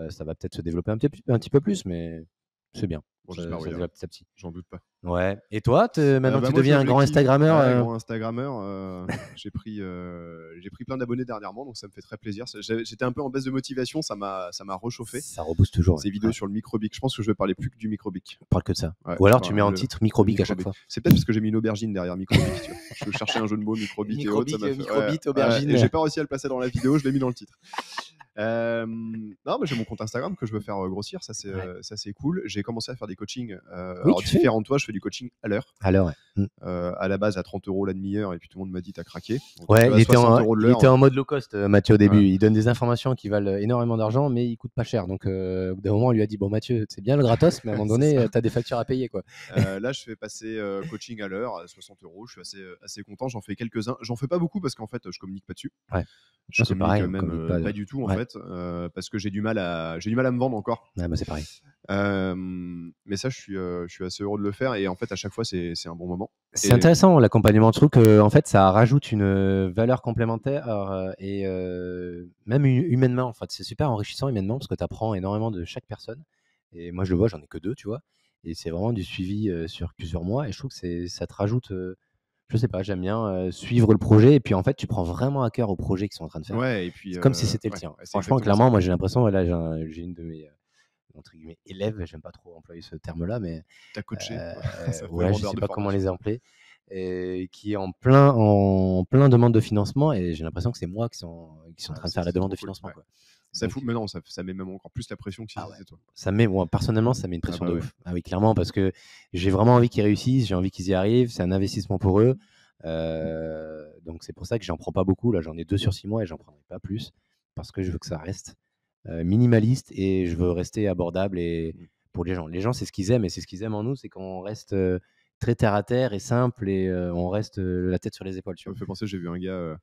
Ça va peut-être se développer un petit peu plus, mais c'est bien. Bon, Ça j'espère, se oui, développe petit à petit. j'en doute pas. Ouais. Et toi, maintenant tu Moi, deviens un grand Instagrammeur. Ouais, grand Instagrammeur. J'ai pris plein d'abonnés dernièrement, donc ça me fait très plaisir. J'étais un peu en baisse de motivation, ça m'a réchauffé. Ça rebooste toujours. Ces vidéos sur le microbic. Je pense que je vais parler plus que du microbic. On parle que de ça. Ouais, Ou alors tu mets en titre microbic à chaque fois. C'est peut-être parce que j'ai mis une aubergine derrière microbic. Tu vois. Je cherchais un jeu de mots microbic et autres. Microbic, aubergine. Et j'ai pas réussi à le placer dans la vidéo, je l'ai mis dans le titre. Non, mais j'ai mon compte Instagram que je veux faire grossir, ça c'est cool. J'ai commencé à faire des coachings. Alors différent de toi, je fais du coaching à l'heure. À l'heure, ouais. À la base à 30 € la demi-heure, et puis tout le monde m'a dit t'as craqué. Donc, ouais, il était en hein. mode low cost, Mathieu, au début. Ouais. Il donne des informations qui valent énormément d'argent, mais ils coûtent pas cher. Donc, au bout d'un moment, on lui a dit bon, Mathieu, c'est bien le gratos, mais à un moment donné, tu as des factures à payer, quoi. Là, je fais passer coaching à l'heure à 60 €. Je suis assez content. J'en fais quelques-uns. J'en fais pas beaucoup parce qu'en fait, je communique pas dessus. Ouais. Je communique pareil, même pas du tout en fait, parce que j'ai du mal à me vendre encore. Ouais, c'est pareil. Mais ça, je suis assez heureux de le faire et en fait, à chaque fois, c'est un bon moment. C'est intéressant l'accompagnement. Je trouve que en fait, ça rajoute une valeur complémentaire et même humainement, en fait, c'est super enrichissant humainement parce que tu apprends énormément de chaque personne. Et moi, je le vois, j'en ai que 2, tu vois. Et c'est vraiment du suivi sur plusieurs mois. Et je trouve que ça te rajoute. Je sais pas, j'aime bien suivre le projet et puis en fait, tu prends vraiment à cœur au projet qu'ils sont en train de faire. Ouais, et puis c'est comme si c'était le tien. Franchement, clairement, moi j'ai l'impression, là j'ai une de mes entre guillemets élèves, j'aime pas trop employer ce terme-là, mais t'as coaché. ouais, je sais pas comment les appeler, et qui est en plein demande de financement et j'ai l'impression que c'est moi qui sont en train de faire la demande de financement. Quoi. Ça fout, mais non, ça met même encore plus la pression que si c'était toi. Ça met, moi, personnellement, ça met une pression de ouf. Ah oui, clairement, parce que j'ai vraiment envie qu'ils réussissent, j'ai envie qu'ils y arrivent, c'est un investissement pour eux. Donc c'est pour ça que j'en prends pas beaucoup. Là, j'en ai 2 sur 6 mois et j'en prendrai pas plus parce que je veux que ça reste minimaliste et je veux rester abordable et pour les gens. Les gens, c'est ce qu'ils aiment et c'est ce qu'ils aiment en nous, c'est qu'on reste très terre à terre et simple et on reste la tête sur les épaules. Ça me fait penser, j'ai vu un gars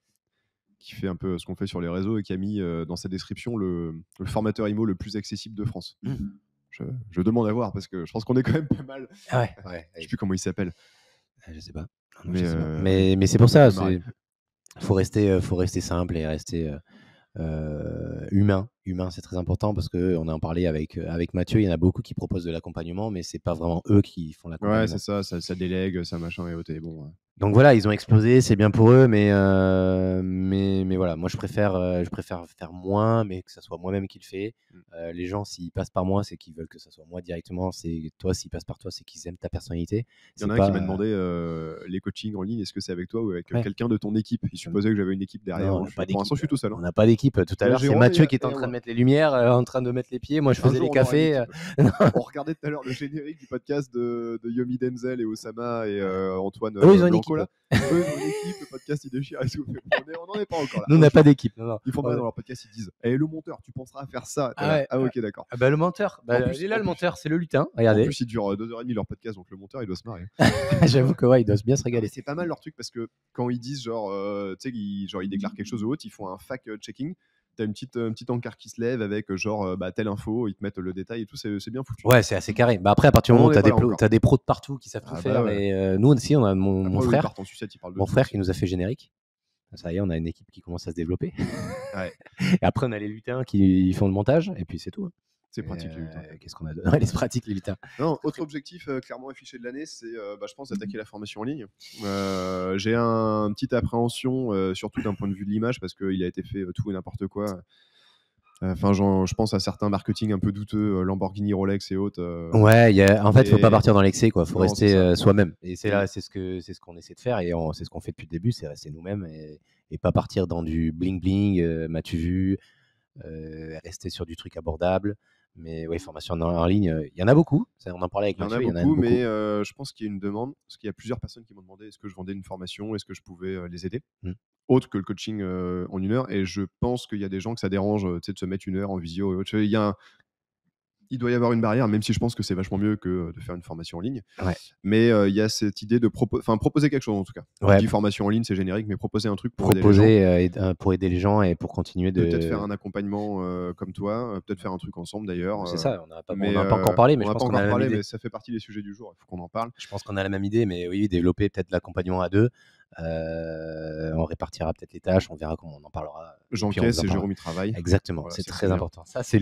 qui fait un peu ce qu'on fait sur les réseaux et qui a mis dans sa description le formateur IMO le plus accessible de France. Je demande à voir parce que je pense qu'on est quand même pas mal. Je sais plus comment il s'appelle. Je sais pas. Mais c'est pour ça. Faut rester simple et rester humain. Humain, c'est très important parce qu'on en parlait avec Mathieu. Il y en a beaucoup qui proposent de l'accompagnement, mais c'est pas vraiment eux qui font l'accompagnement. Ouais, c'est ça délègue, ça machin et autres. Bon, Donc voilà, ils ont explosé, c'est bien pour eux, mais voilà, moi je préfère faire moins, mais que ça soit moi-même qui le fais. Les gens, s'ils passent par moi, c'est qu'ils veulent que ça soit moi directement. C'est toi, s'ils passent par toi, c'est qu'ils aiment ta personnalité. Il y en a un qui m'a demandé les coachings en ligne, est-ce que c'est avec toi ou avec quelqu'un de ton équipe? Il supposait que j'avais une équipe derrière. Non, Pour l'instant, je suis tout seul. On n'a pas d'équipe. Tout à l'heure, c'est Mathieu qui était en train de mettre les lumières, en train de mettre les pieds. Moi, je faisais les cafés. On regardait tout à l'heure le générique du podcast de Yomi Denzel et Osama et Antoine. Eux, ils ont une Blanco, équipe. Eux, ils ont une équipe, le podcast, il déchire et tout. On n'en est pas encore là. Nous, on n'a pas d'équipe. Ils font mal dans leur podcast, ils disent le monteur, tu penseras à faire ça. Ok, d'accord. Le monteur, il est là, le monteur, c'est le lutin. Regardez. En plus, il dure 2h30 leur podcast, donc le monteur, il doit se marrer. J'avoue que ouais, il doit bien se régaler. C'est pas mal leur truc parce que quand ils disent, genre, tu sais, ils déclarent quelque chose ou autre, ils font un fact-checking. T'as une petite encart qui se lève avec genre telle info, ils te mettent le détail et tout, c'est bien foutu. Ouais, c'est assez carré. Après, à partir du moment où t'as des pros de partout qui savent tout faire, ouais. et nous aussi, on a mon frère, mon frère qui nous a fait générique. Ça y est, on a une équipe qui commence à se développer. Ouais. Et après, on a les lutins qui font le montage, et puis c'est tout. C'est pratique les lutins. Qu'est-ce qu'on a donné? C'est pratique les lutins. Non, autre objectif clairement affiché de l'année, c'est je pense d'attaquer la formation en ligne. J'ai une petite appréhension, surtout d'un point de vue de l'image, parce qu'il a été fait tout et n'importe quoi. Enfin, je pense à certains marketing un peu douteux, Lamborghini, Rolex et autres. Ouais, en fait, faut pas partir dans l'excès, quoi. Faut Non, rester soi-même. Et c'est ce qu'on essaie de faire, et c'est ce qu'on fait depuis le début, c'est rester nous-mêmes et pas partir dans du bling bling. M'as-tu vu? Rester sur du truc abordable. Mais oui, formation en ligne, il y en a beaucoup. On en parlait avec Mathieu. Il y en a beaucoup, mais je pense qu'il y a une demande, parce qu'il y a plusieurs personnes qui m'ont demandé est-ce que je vendais une formation, est-ce que je pouvais les aider, autre que le coaching en 1 heure. Et je pense qu'il y a des gens que ça dérange de se mettre 1 heure en visio. Il doit y avoir une barrière, même si je pense que c'est vachement mieux que de faire une formation en ligne. Ouais. Mais il y a cette idée de proposer quelque chose, en tout cas. Ouais. Je dis formation en ligne, c'est générique, mais proposer un truc pour aider les gens et pour continuer de... Peut-être faire un accompagnement comme toi, peut-être faire un truc ensemble d'ailleurs. C'est ça, on n'a pas encore parlé, mais je pense qu'on a la même idée. Mais ça fait partie des sujets du jour, il faut qu'on en parle. Je pense qu'on a la même idée, mais oui, développer peut-être l'accompagnement à 2. On répartira peut-être les tâches, on verra comment on en parlera. J'encaisse et Jérôme y travaille. Exactement, voilà, c'est très important. Ça, c'est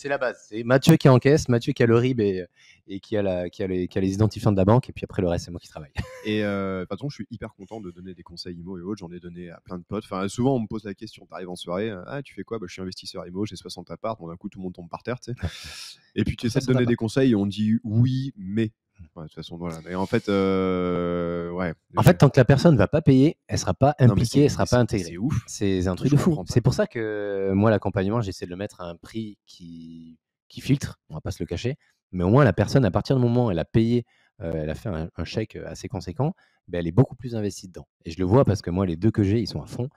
la base. C'est Mathieu qui encaisse, Mathieu qui a le RIB et qui a les identifiants de la banque, et puis après le reste, c'est moi qui travaille. Et de toute façon, je suis hyper content de donner des conseils IMO et autres. J'en ai donné à plein de potes. Enfin, souvent, on me pose la question, t'arrives en soirée, tu fais quoi? Je suis investisseur IMO, j'ai 60 apparts. Bon, d'un coup, tout le monde tombe par terre, tu sais. Et puis tu essaies de donner des conseils et on dit oui, mais. Ouais, de toute façon, voilà. Et en fait, ouais. En fait, tant que la personne ne va pas payer, elle ne sera pas impliquée, elle ne sera pas intégrée. C'est ouf. C'est un truc de fou. C'est pour ça que moi, l'accompagnement, j'essaie de le mettre à un prix qui filtre, on ne va pas se le cacher. Mais au moins, la personne, à partir du moment où elle a payé, elle a fait un chèque assez conséquent, elle est beaucoup plus investie dedans. Et je le vois parce que moi, les 2 que j'ai, ils sont à fond.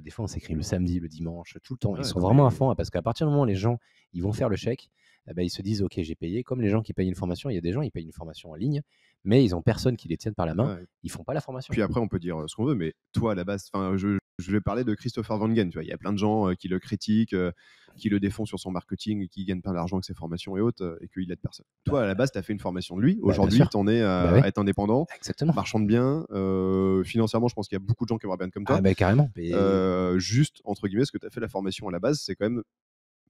Des fois, on s'écrit le samedi, le dimanche, tout le temps. Ils sont vraiment à fond parce qu'à partir du moment où les gens ils vont faire le chèque, ils se disent ok, j'ai payé. Comme les gens qui payent une formation, il y a des gens qui payent une formation en ligne, mais ils n'ont personne qui les tienne par la main. Ils font pas la formation. Puis après, on peut dire ce qu'on veut, mais toi, à la base, je vais parler de Christopher Van Gen. Il y a plein de gens qui le critiquent, qui le défont sur son marketing, qui gagnent plein d'argent avec ses formations et autres, et qu'il aide personne. Toi, à la base, tu as fait une formation de lui. Aujourd'hui, tu en es à être indépendant, marchand de biens. Financièrement, je pense qu'il y a beaucoup de gens qui aimeraient bien être comme toi. Carrément. Juste, entre guillemets, ce que tu as fait la formation à la base, c'est quand même.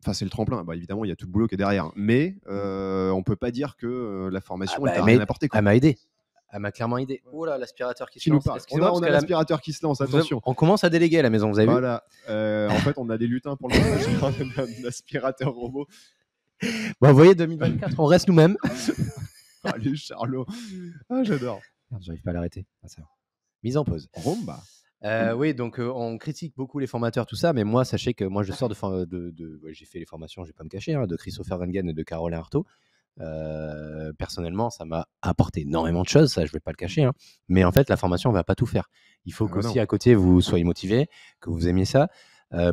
Enfin, c'est le tremplin. Évidemment, il y a tout le boulot qui est derrière. Mais on peut pas dire que la formation, elle t'a rien apporté. Elle m'a aidé. Elle m'a clairement aidé. Oh là, l'aspirateur qui se lance. On a l'aspirateur qui se lance, attention. On commence à déléguer à la maison, vous avez vu? Voilà. En fait, on a des lutins pour le moment. On a un aspirateur robot. Bon, vous voyez, 2024, on reste nous-mêmes. Allez, Charlot. Ah, j'adore. Merde, j'arrive pas à l'arrêter. Mise en pause. Rumba. Oui, donc on critique beaucoup les formateurs, tout ça, mais moi, sachez que moi, je sors j'ai fait les formations, je vais pas me cacher, de Christopher Van Gen et de Caroline Artaud. Personnellement, ça m'a apporté énormément de choses, ça, je vais pas le cacher. Mais en fait, la formation, on va pas tout faire. Il faut qu'aussi à côté, vous soyez motivé, que vous aimiez ça,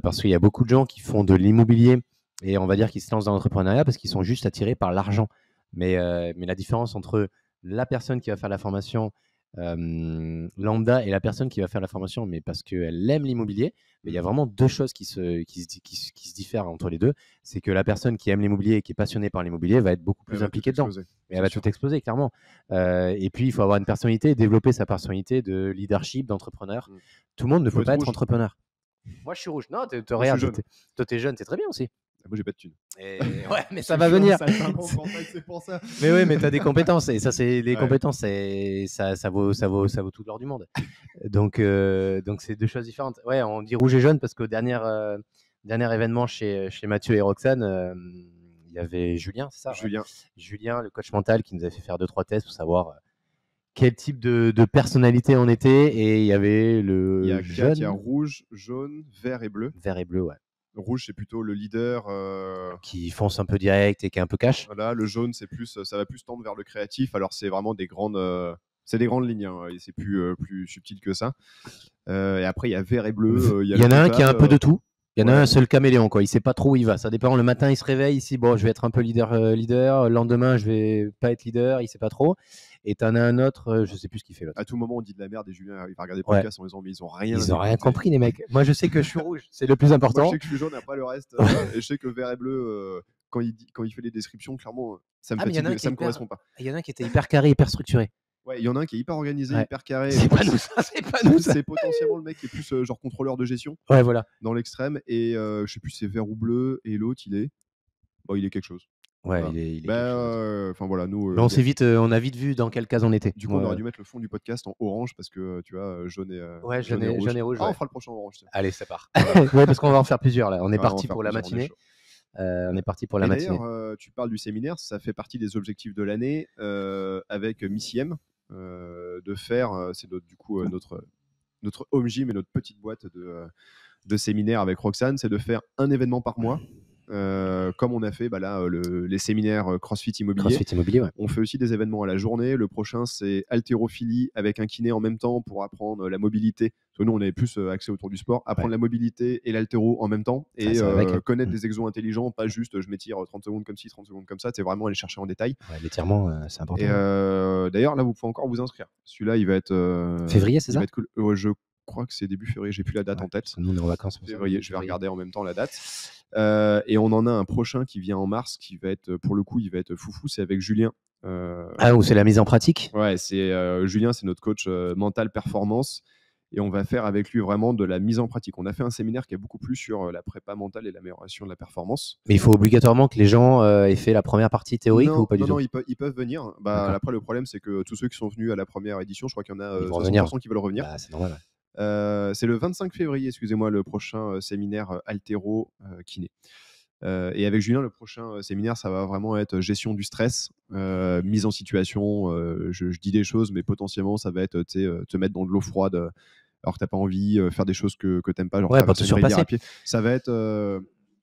parce qu'il y a beaucoup de gens qui font de l'immobilier et on va dire qu'ils se lancent dans l'entrepreneuriat parce qu'ils sont juste attirés par l'argent. Mais la différence entre la personne qui va faire la formation lambda et la personne qui va faire la formation, mais parce qu'elle aime l'immobilier, mais il y a vraiment 2 choses qui se diffèrent entre les deux. C'est que la personne qui aime l'immobilier et qui est passionnée par l'immobilier va être beaucoup plus impliquée dedans. Elle va tout exploser, clairement. Et puis, il faut avoir une personnalité, développer sa personnalité de leadership, d'entrepreneur. Tout le monde ne peut pas être entrepreneur. Moi, je suis rouge. Non, regarde, toi, t'es jeune, c'est très bien aussi. Moi, j'ai pas de thunes. Et ouais, mais ça va venir. C'est pour ça. Mais oui, mais tu as des compétences et ça, c'est les Ouais. compétences, ça vaut tout l'or du monde. Donc c'est deux choses différentes. Ouais, on dit rouge et jaune parce qu'au dernier événement chez Mathieu et Roxane, il y avait Julien, c'est ça? Julien. Ouais. Julien, le coach mental, qui nous a fait faire 2-3 tests pour savoir quel type de personnalité on était. Et il y avait Il y a jaune, 4, il y a rouge, jaune, vert et bleu. vert et bleu, ouais. Rouge, c'est plutôt le leader. Qui fonce un peu direct et qui est un peu cash. Voilà, le jaune, c'est plus, ça va plus tendre vers le créatif. Alors, c'est vraiment des grandes lignes, hein, et c'est plus subtil que ça. Et après, il y a vert et bleu. Il y en a un qui a un peu de tout. Il y en a Ouais. un seul caméléon, quoi. Il sait pas trop où il va. Ça dépend. Le matin, il se réveille. Ici, bon, je vais être un peu leader. Le lendemain, je vais pas être leader. Il sait pas trop. Et t'en as un autre, je sais plus ce qu'il fait l'autre. À tout moment, on dit de la merde et Julien, il va regarder le Ouais. podcast en disant, mais ils ont rien. Ils ont rien écouté. compris, les mecs. Moi, je sais que je suis rouge. C'est le plus important. Moi, je sais que je suis jaune, après le reste. Et je sais que vert et bleu, quand il fait les descriptions, clairement, ça me Ah, mais il y en a un fatigue, qui ça est me hyper- correspond pas. Il y en a un qui était hyper carré, hyper structuré. Ouais, il y en a un qui est hyper organisé, Ouais. hyper carré. C'est pas nous, ça. C'est pas nous, ça. C'est potentiellement le mec qui est plus genre contrôleur de gestion Ouais, voilà. dans l'extrême. Et je sais plus si c'est vert ou bleu. Et l'autre, il est quelque chose. Ouais, Voilà. il est quelque chose. Enfin voilà, nous. Mais on a vite vu dans quelle case on était. Du coup, on aurait dû mettre le fond du podcast en orange parce que tu vois, jaune et Ouais, jaune et rouge. Ah, Ouais. on fera le prochain en orange. Tiens. Allez, ça part. Ouais, parce qu'on va en faire plusieurs là. On est Ouais, on va parti faire pour la plusieurs, on est matinée. chaud. On est parti pour la Et matinée. d'ailleurs, tu parles du séminaire, ça fait partie des objectifs de l'année avec Missy M, de faire, c'est notre home gym et notre petite boîte de séminaire avec Roxane, c'est de faire un événement par mois, comme on a fait là, les séminaires CrossFit Immobilier. CrossFit Immobilier, ouais. On fait aussi des événements à la journée. Le prochain, c'est haltérophilie avec un kiné en même temps pour apprendre la mobilité. Parce que nous, on est plus axé autour du sport. Apprendre la mobilité et l'haltéro en même temps. Et ça va avec. connaître des exos intelligents, pas juste je m'étire 30 secondes comme ci, 30 secondes comme ça. C'est vraiment aller chercher en détail. Ouais, l'étirement, c'est important. Et d'ailleurs, là, vous pouvez encore vous inscrire. Celui-là, il va être. Février, c'est il ça va être cool. Je crois que c'est début février. J'ai plus la date en tête. Nous, on est en vacances. Février, je vais regarder en même temps la date. Et on en a un prochain qui vient en mars, qui va être, pour le coup, il va être foufou. C'est avec Julien. Où c'est la mise en pratique? Ouais, c'est Julien, c'est notre coach mental performance. Et on va faire avec lui vraiment de la mise en pratique. On a fait un séminaire qui est beaucoup plus sur la prépa mentale et l'amélioration de la performance. Mais il faut obligatoirement que les gens aient fait la première partie théorique ou pas du tout? Non, ils peuvent venir. Après, le problème, c'est que tous ceux qui sont venus à la première édition, je crois qu'il y en a Ils vont 60% qui veulent revenir. Bah, c'est normal. C'est le 25 février, excusez-moi, le prochain séminaire haltéro kiné. Et avec Julien, le prochain séminaire, ça va vraiment être gestion du stress, mise en situation. Je dis des choses, mais potentiellement, ça va être te mettre dans de l'eau froide alors que tu n'as pas envie, faire des choses que tu n'aimes pas, genre Ouais, pas traverser te une rivière surpasser. à pied. Ça va être.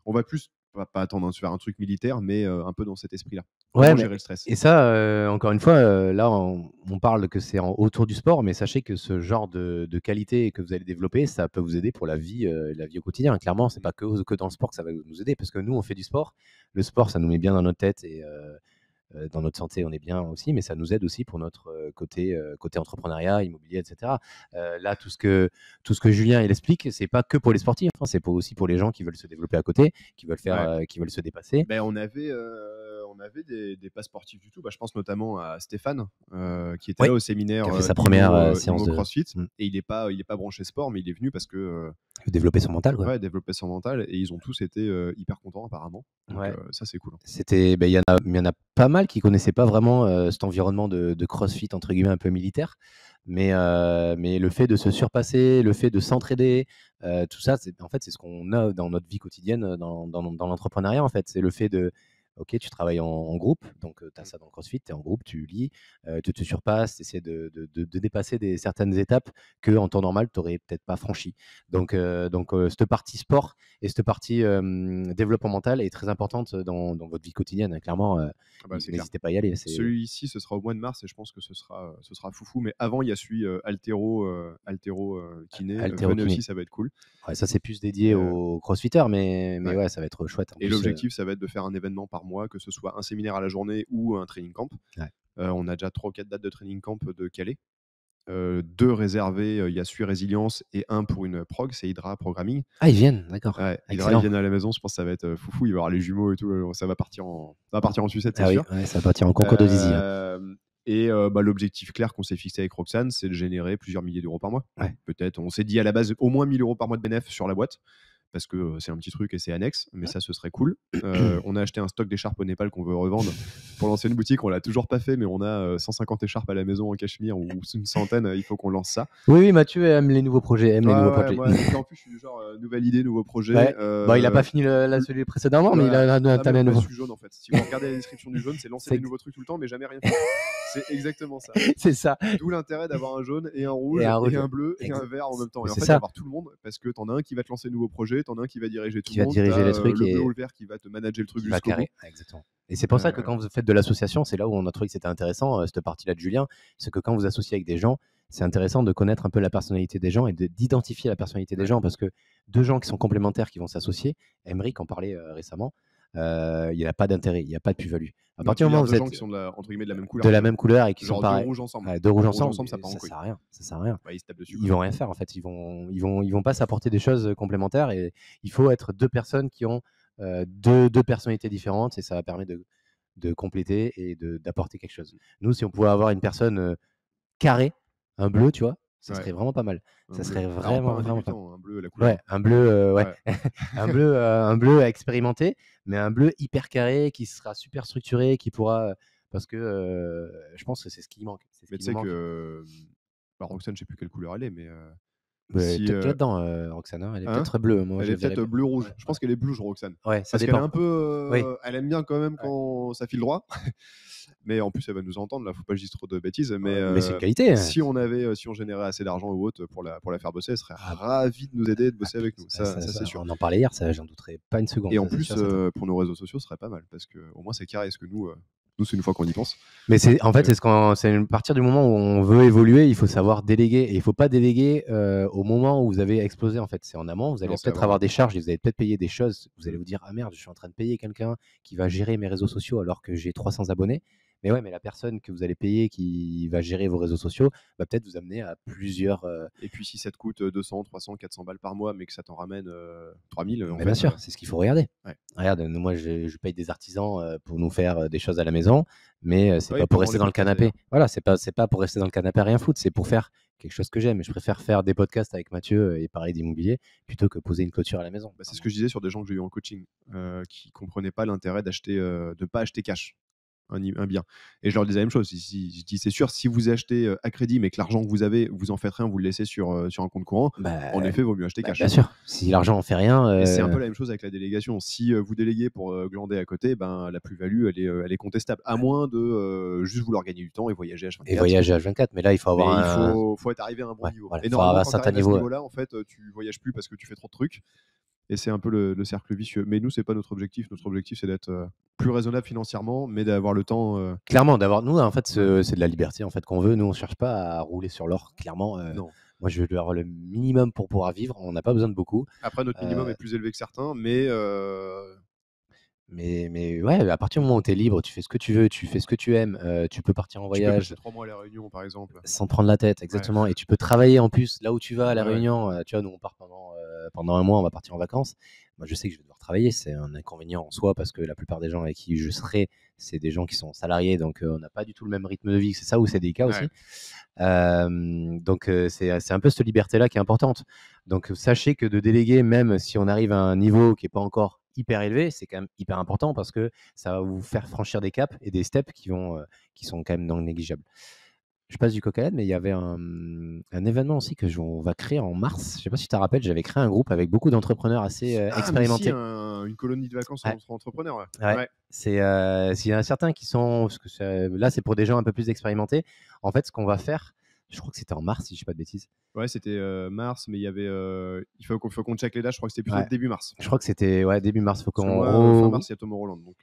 On va plus. Pas attendre de faire un truc militaire, mais un peu dans cet esprit-là. Ouais, Comment mais- gérer le stress. Et ça, encore une fois, là, on parle que c'est autour du sport, mais sachez que ce genre de qualité que vous allez développer, ça peut vous aider pour la vie au quotidien. Clairement, c'est pas que dans le sport que ça va nous aider, parce que nous, on fait du sport. Le sport, ça nous met bien dans notre tête et dans notre santé, on est bien aussi, mais ça nous aide aussi pour notre côté entrepreneuriat, immobilier, etc. Là, tout ce que Julien il explique, c'est pas que pour les sportifs, hein, c'est aussi pour les gens qui veulent se développer à côté, qui veulent faire, qui veulent se dépasser. Ben, on avait des pas sportifs du tout. Je pense notamment à Stéphane, qui était là au séminaire. Qui a fait sa première séance Immo de CrossFit. Mm. Et il est pas branché sport, mais il est venu parce que Développer son mental, quoi. développer son mental. Et ils ont tous été hyper contents apparemment. Donc, Ouais. ça c'est cool. C'était, il y en a pas mal qui connaissaient pas vraiment cet environnement de CrossFit entre guillemets un peu militaire, mais le fait de se surpasser, le fait de s'entraider, tout ça, c'est ce qu'on a dans notre vie quotidienne, dans l'entrepreneuriat en fait. C'est le fait de ok, tu travailles en groupe, donc tu as ça dans le CrossFit, tu es en groupe, tu lis, tu te surpasses, tu essaies de dépasser certaines étapes que en temps normal, tu n'aurais peut-être pas franchi. Donc cette partie sport et cette partie développement mental est très importante dans votre vie quotidienne. Clairement, C'est clair. n'hésitez pas à y aller. Celui-ci, ce sera au mois de mars et je pense que ce sera foufou. Mais avant, il y a celui haltéro kiné. Haltéro Venez kiné. aussi, ça va être cool. Ouais, ça, c'est plus dédié aux crossfitters, mais Ouais. ouais, ça va être chouette. En Et plus, l'objectif, ça va être de faire un événement par mois, que ce soit un séminaire à la journée ou un training camp. Ouais. On a déjà 3 ou 4 dates de training camp de Calais. 2 réservés, il y a celui Résilience et un pour une prog, c'est Hydra Programming. Ah, ils viennent, d'accord. Ouais, Hydra, Excellent. ils viennent à la maison, je pense que ça va être foufou, il va y avoir les jumeaux et tout, ça va partir en sucette, c'est Ah oui, sûr. ouais, ça va partir en concours de zizi. Hein. Et l'objectif clair qu'on s'est fixé avec Roxane, c'est de générer plusieurs milliers d'euros par mois. Ouais. Peut-être, on s'est dit à la base au moins 1 000 euros par mois de bénéfice sur la boîte. parce que c'est un petit truc et c'est annexe, mais ça, ce serait cool. On a acheté un stock d'écharpes au Népal qu'on veut revendre pour lancer une boutique. On l'a toujours pas fait, mais on a 150 écharpes à la maison en cachemire ou une centaine. Il faut qu'on lance ça. Oui, Mathieu aime les nouveaux projets. Moi, en plus, je suis du genre nouvelle idée, nouveau projet. Ouais. Il a pas fini celui précédemment, mais il a un nouveau. Je suis jaune en fait. Si vous regardez la description du jaune, c'est lancer des nouveaux trucs tout le temps, mais jamais rien faire. C'est exactement ça. C'est ça. D'où l'intérêt d'avoir un jaune et un rouge et un bleu et un vert en même temps. Et en fait, d'avoir tout le monde, parce que t'en as un qui va te lancer de nouveaux projets, t'en as un qui va diriger tout le monde, diriger les trucs, le bleu ou le vert qui va te manager le truc jusqu'au bout. Exactement. Et c'est pour ça que quand vous faites de l'association, c'est là où on a trouvé que c'était intéressant, cette partie-là de Julien, c'est que quand vous associez avec des gens, c'est intéressant de connaître un peu la personnalité des gens et d'identifier la personnalité des gens, parce que deux gens qui sont complémentaires qui vont s'associer, Aymeric en parlait récemment, il n'y a pas d'intérêt, il n'y a pas de plus-value. À partir du moment où vous êtes gens qui sont entre guillemets de la même couleur, et qui sont pareils, deux rouges ensemble, deux rouges ensemble, ça sert à rien. Ça sert à rien. Ils se tapent dessus. Ils vont rien faire en fait. Ils vont pas s'apporter des choses complémentaires, et il faut être deux personnes qui ont deux personnalités différentes, et ça va permettre de compléter et d'apporter quelque chose. Nous, si on pouvait avoir une personne carrée, un bleu, tu vois, ça serait vraiment pas mal. Ça serait vraiment pas mal. Un bleu, la couleur. Ouais, un bleu, un bleu à expérimenter, mais un bleu hyper carré qui sera super structuré, qui pourra, parce que je pense que c'est ce qui manque. Mais tu sais que Roxane, je sais plus quelle couleur elle est, mais peut-être là-dedans, Roxane, elle est peut-être bleue. Moi, elle est peut-être bleu-rouge. Je pense qu'elle est bleue, Roxane. Ouais, ça parce dépend. qu'elle est un peu, elle aime bien quand même quand ça file droit. Mais en plus, elle va nous entendre. Là, faut pas que je dise trop de bêtises. Mais c'est une qualité. Si on générait assez d'argent ou autre pour la faire bosser, elle serait ravie de nous aider, de bosser avec nous. Ça, c'est sûr. On en parlait hier, j'en douterais pas une seconde. Et en plus, pour nos réseaux sociaux, ce serait pas mal, parce que au moins c'est carré. Parce que nous, c'est une fois qu'on y pense. Mais c'est à partir du moment où on veut évoluer, il faut savoir déléguer. Et il faut pas déléguer au moment où vous avez explosé. En fait, c'est en amont. Vous allez peut-être avoir des charges et vous allez peut-être payer des choses. Vous allez vous dire, ah merde, je suis en train de payer quelqu'un qui va gérer mes réseaux sociaux alors que j'ai 300 abonnés. Mais ouais, mais la personne que vous allez payer qui va gérer vos réseaux sociaux va peut-être vous amener à plusieurs. Et puis si ça te coûte 200, 300, 400 balles par mois, mais que ça t'en ramène 3000. Bien sûr, c'est ce qu'il faut regarder. Ouais. Regarde, moi je paye des artisans pour nous faire des choses à la maison, mais c'est pas pour rester dans le canapé. Voilà, c'est pas pour rester dans le canapé à rien foutre, c'est pour faire quelque chose que j'aime. Et je préfère faire des podcasts avec Mathieu et parler d'immobilier plutôt que poser une clôture à la maison. C'est ce que je disais sur des gens que j'ai eu en coaching qui comprenaient pas l'intérêt de pas acheter cash un bien. Et je leur disais la même chose. Je dis, c'est sûr, si vous achetez à crédit, mais que l'argent que vous avez, vous en faites rien, vous le laissez sur un compte courant, en effet, il vaut mieux acheter cash. Bien sûr, si l'argent en fait rien. Et c'est un peu la même chose avec la délégation. Si vous déléguez pour glander à côté, la plus-value, elle est contestable. À moins de juste vouloir gagner du temps et voyager H24. Et voyager H24, mais là, il faut avoir il faut être arrivé à un bon niveau. Voilà, et normalement, quand tu arrives à ce niveau-là, en fait, tu voyages plus parce que tu fais trop de trucs. Et c'est un peu le cercle vicieux. Mais nous, c'est pas notre objectif. Notre objectif, c'est d'être plus raisonnable financièrement, mais d'avoir le temps. Clairement, nous, en fait, c'est de la liberté en fait qu'on veut. Nous, on cherche pas à rouler sur l'or. Clairement, non. Moi, je veux avoir le minimum pour pouvoir vivre. On n'a pas besoin de beaucoup. Après, notre minimum est plus élevé que certains, mais ouais, à partir du moment où tu es libre, tu fais ce que tu veux, tu fais ce que tu aimes, tu peux partir en voyage. Tu peux passer 3 mois à La Réunion, par exemple. Sans prendre la tête, exactement. Ouais. Et tu peux travailler en plus là où tu vas à La Réunion. Tu vois, nous, on part pendant un mois, on va partir en vacances. Moi, je sais que je vais devoir travailler. C'est un inconvénient en soi parce que la plupart des gens avec qui je serai, c'est des gens qui sont salariés. Donc, on n'a pas du tout le même rythme de vie. C'est ça où c'est délicat aussi. Donc, c'est un peu cette liberté-là qui est importante. Donc, sachez que de déléguer, même si on arrive à un niveau qui n'est pas encore hyper élevé, c'est quand même hyper important parce que ça va vous faire franchir des caps et des steps qui sont quand même non négligeables. Je passe du coq à l'âne, mais il y avait un événement aussi que on va créer en mars. Je ne sais pas si tu te rappelles, j'avais créé un groupe avec beaucoup d'entrepreneurs assez expérimentés. Une colonie de vacances entre entrepreneurs. Ouais. S'il y en a certains qui sont, parce que là c'est pour des gens un peu plus expérimentés. En fait, ce qu'on va faire, je crois que c'était en mars, si je ne dis pas de bêtises. Ouais, c'était mars, mais il y avait. Il faut qu'on check les dates. Je crois que c'était plutôt début mars. Je crois que c'était début mars. Faut qu'on fin mars, il y a Tomorrowland. Donc,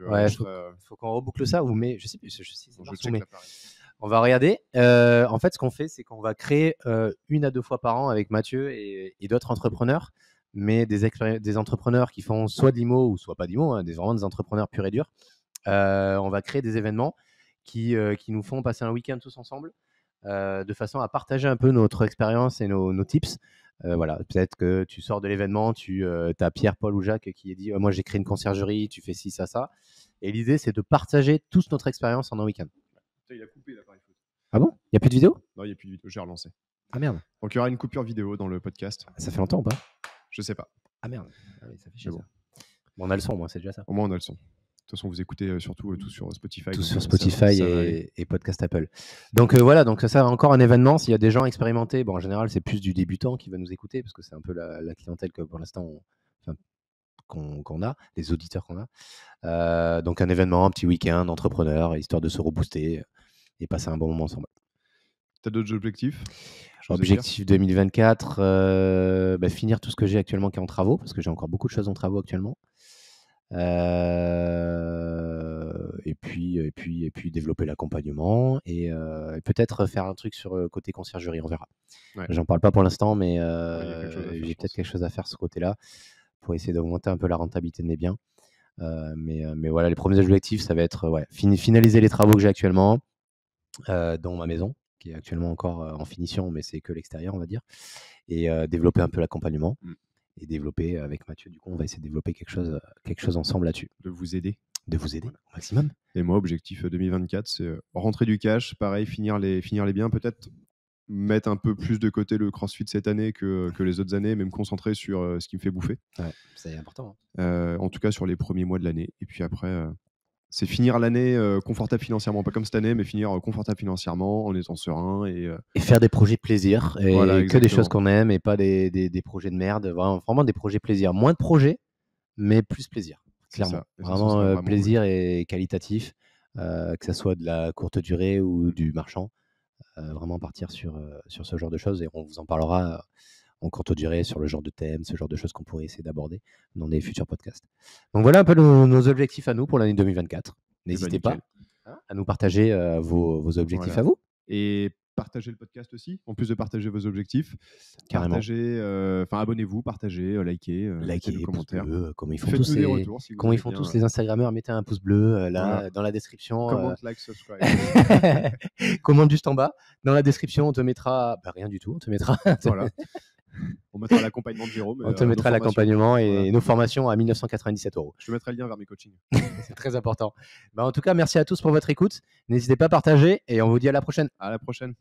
faut qu'on reboucle ça. Mais je sais plus. Je check on va regarder. En fait, ce qu'on fait, c'est qu'on va créer 1 à 2 fois par an avec Mathieu et d'autres entrepreneurs, mais des entrepreneurs qui font soit de l'IMO ou soit pas d'IMO, vraiment des entrepreneurs purs et durs. On va créer des événements qui nous font passer un week-end tous ensemble, de façon à partager un peu notre expérience et nos tips. Voilà, peut-être que tu sors de l'événement, tu as Pierre, Paul ou Jacques qui dit moi j'ai créé une conciergerie, tu fais ci, ça. Et l'idée, c'est de partager tous notre expérience en un week-end. Il a coupé l'appareil photo. Ah bon ? Il n'y a plus de vidéo ? Non, il n'y a plus de vidéo. J'ai relancé. Ah merde. Donc il y aura une coupure vidéo dans le podcast. Ça fait longtemps ou pas ? Je sais pas. Ah merde, ah oui, ça fait chier Mais bon. ça. Bon, on a le son, moi, c'est déjà ça. Au moins, on a le son. De toute façon, vous écoutez surtout tout sur Spotify. Tout donc, sur ça Spotify va aller. et podcast Apple. Donc voilà, donc ça encore un événement. S'il y a des gens expérimentés, bon, en général, c'est plus du débutant qui va nous écouter parce que c'est un peu la clientèle que pour l'instant qu'on a, les auditeurs qu'on a. Donc un événement, un petit week-end, entrepreneur, histoire de se rebooster et passer un bon moment ensemble. T'as d'autres objectifs? Objectif 2024, finir tout ce que j'ai actuellement qui est en travaux, parce que j'ai encore beaucoup de choses en travaux actuellement. Et puis développer l'accompagnement et peut-être faire un truc sur côté conciergerie, on verra. Ouais. J'en parle pas pour l'instant, mais y a quelque chose à faire, j'ai je peut-être pense. quelque chose à faire sur ce côté-là pour essayer d'augmenter un peu la rentabilité de mes biens. Mais voilà, les premiers objectifs, ça va être finaliser les travaux que j'ai actuellement dans ma maison, qui est actuellement encore en finition, mais c'est que l'extérieur, on va dire, et développer un peu l'accompagnement. Et développer avec Mathieu, du coup, on va essayer de développer quelque chose ensemble là-dessus. De vous aider. De vous aider au maximum. Et moi, objectif 2024, c'est rentrer du cash, pareil, finir les biens, peut-être mettre un peu plus de côté le CrossFit cette année que les autres années, mais me concentrer sur ce qui me fait bouffer. Ouais, c'est important. En tout cas, sur les premiers mois de l'année. Et puis après, c'est finir l'année confortable financièrement, pas comme cette année, mais finir confortable financièrement en étant serein. Et faire des projets plaisir, et Voilà, que des choses exactement. qu'on aime, et pas des projets de merde. Vraiment des projets plaisir. Moins de projets, mais plus plaisir. C'est Clairement. ça. Et ça, ce sera vraiment Plaisir et qualitatif, que ça soit de la courte durée ou du marchand. Vraiment partir sur ce genre de choses, et on vous en parlera en courte durée sur le genre de thème, ce genre de choses qu'on pourrait essayer d'aborder dans des futurs podcasts. Donc voilà un peu nos objectifs à nous pour l'année 2024. N'hésitez pas à nous partager vos objectifs à vous. Et partagez le podcast aussi, en plus de partager vos objectifs. Carrément. Abonnez-vous, partagez, likez, mettez des commentaires. Bleu, comme ils font Faites-nous tous, des retours si vous comme ils aimez font bien, tous les Instagrammeurs. Mettez un pouce bleu Voilà. dans la description. Comment like, subscribe. Commente juste en bas. Dans la description, on te mettra rien du tout. On te mettra. Voilà. On mettra l'accompagnement de Jérôme. On te mettra l'accompagnement et voilà. nos formations à 1997 €. Je te mettrai le lien vers mes coachings. C'est très important. En tout cas, merci à tous pour votre écoute. N'hésitez pas à partager et on vous dit à la prochaine. À la prochaine.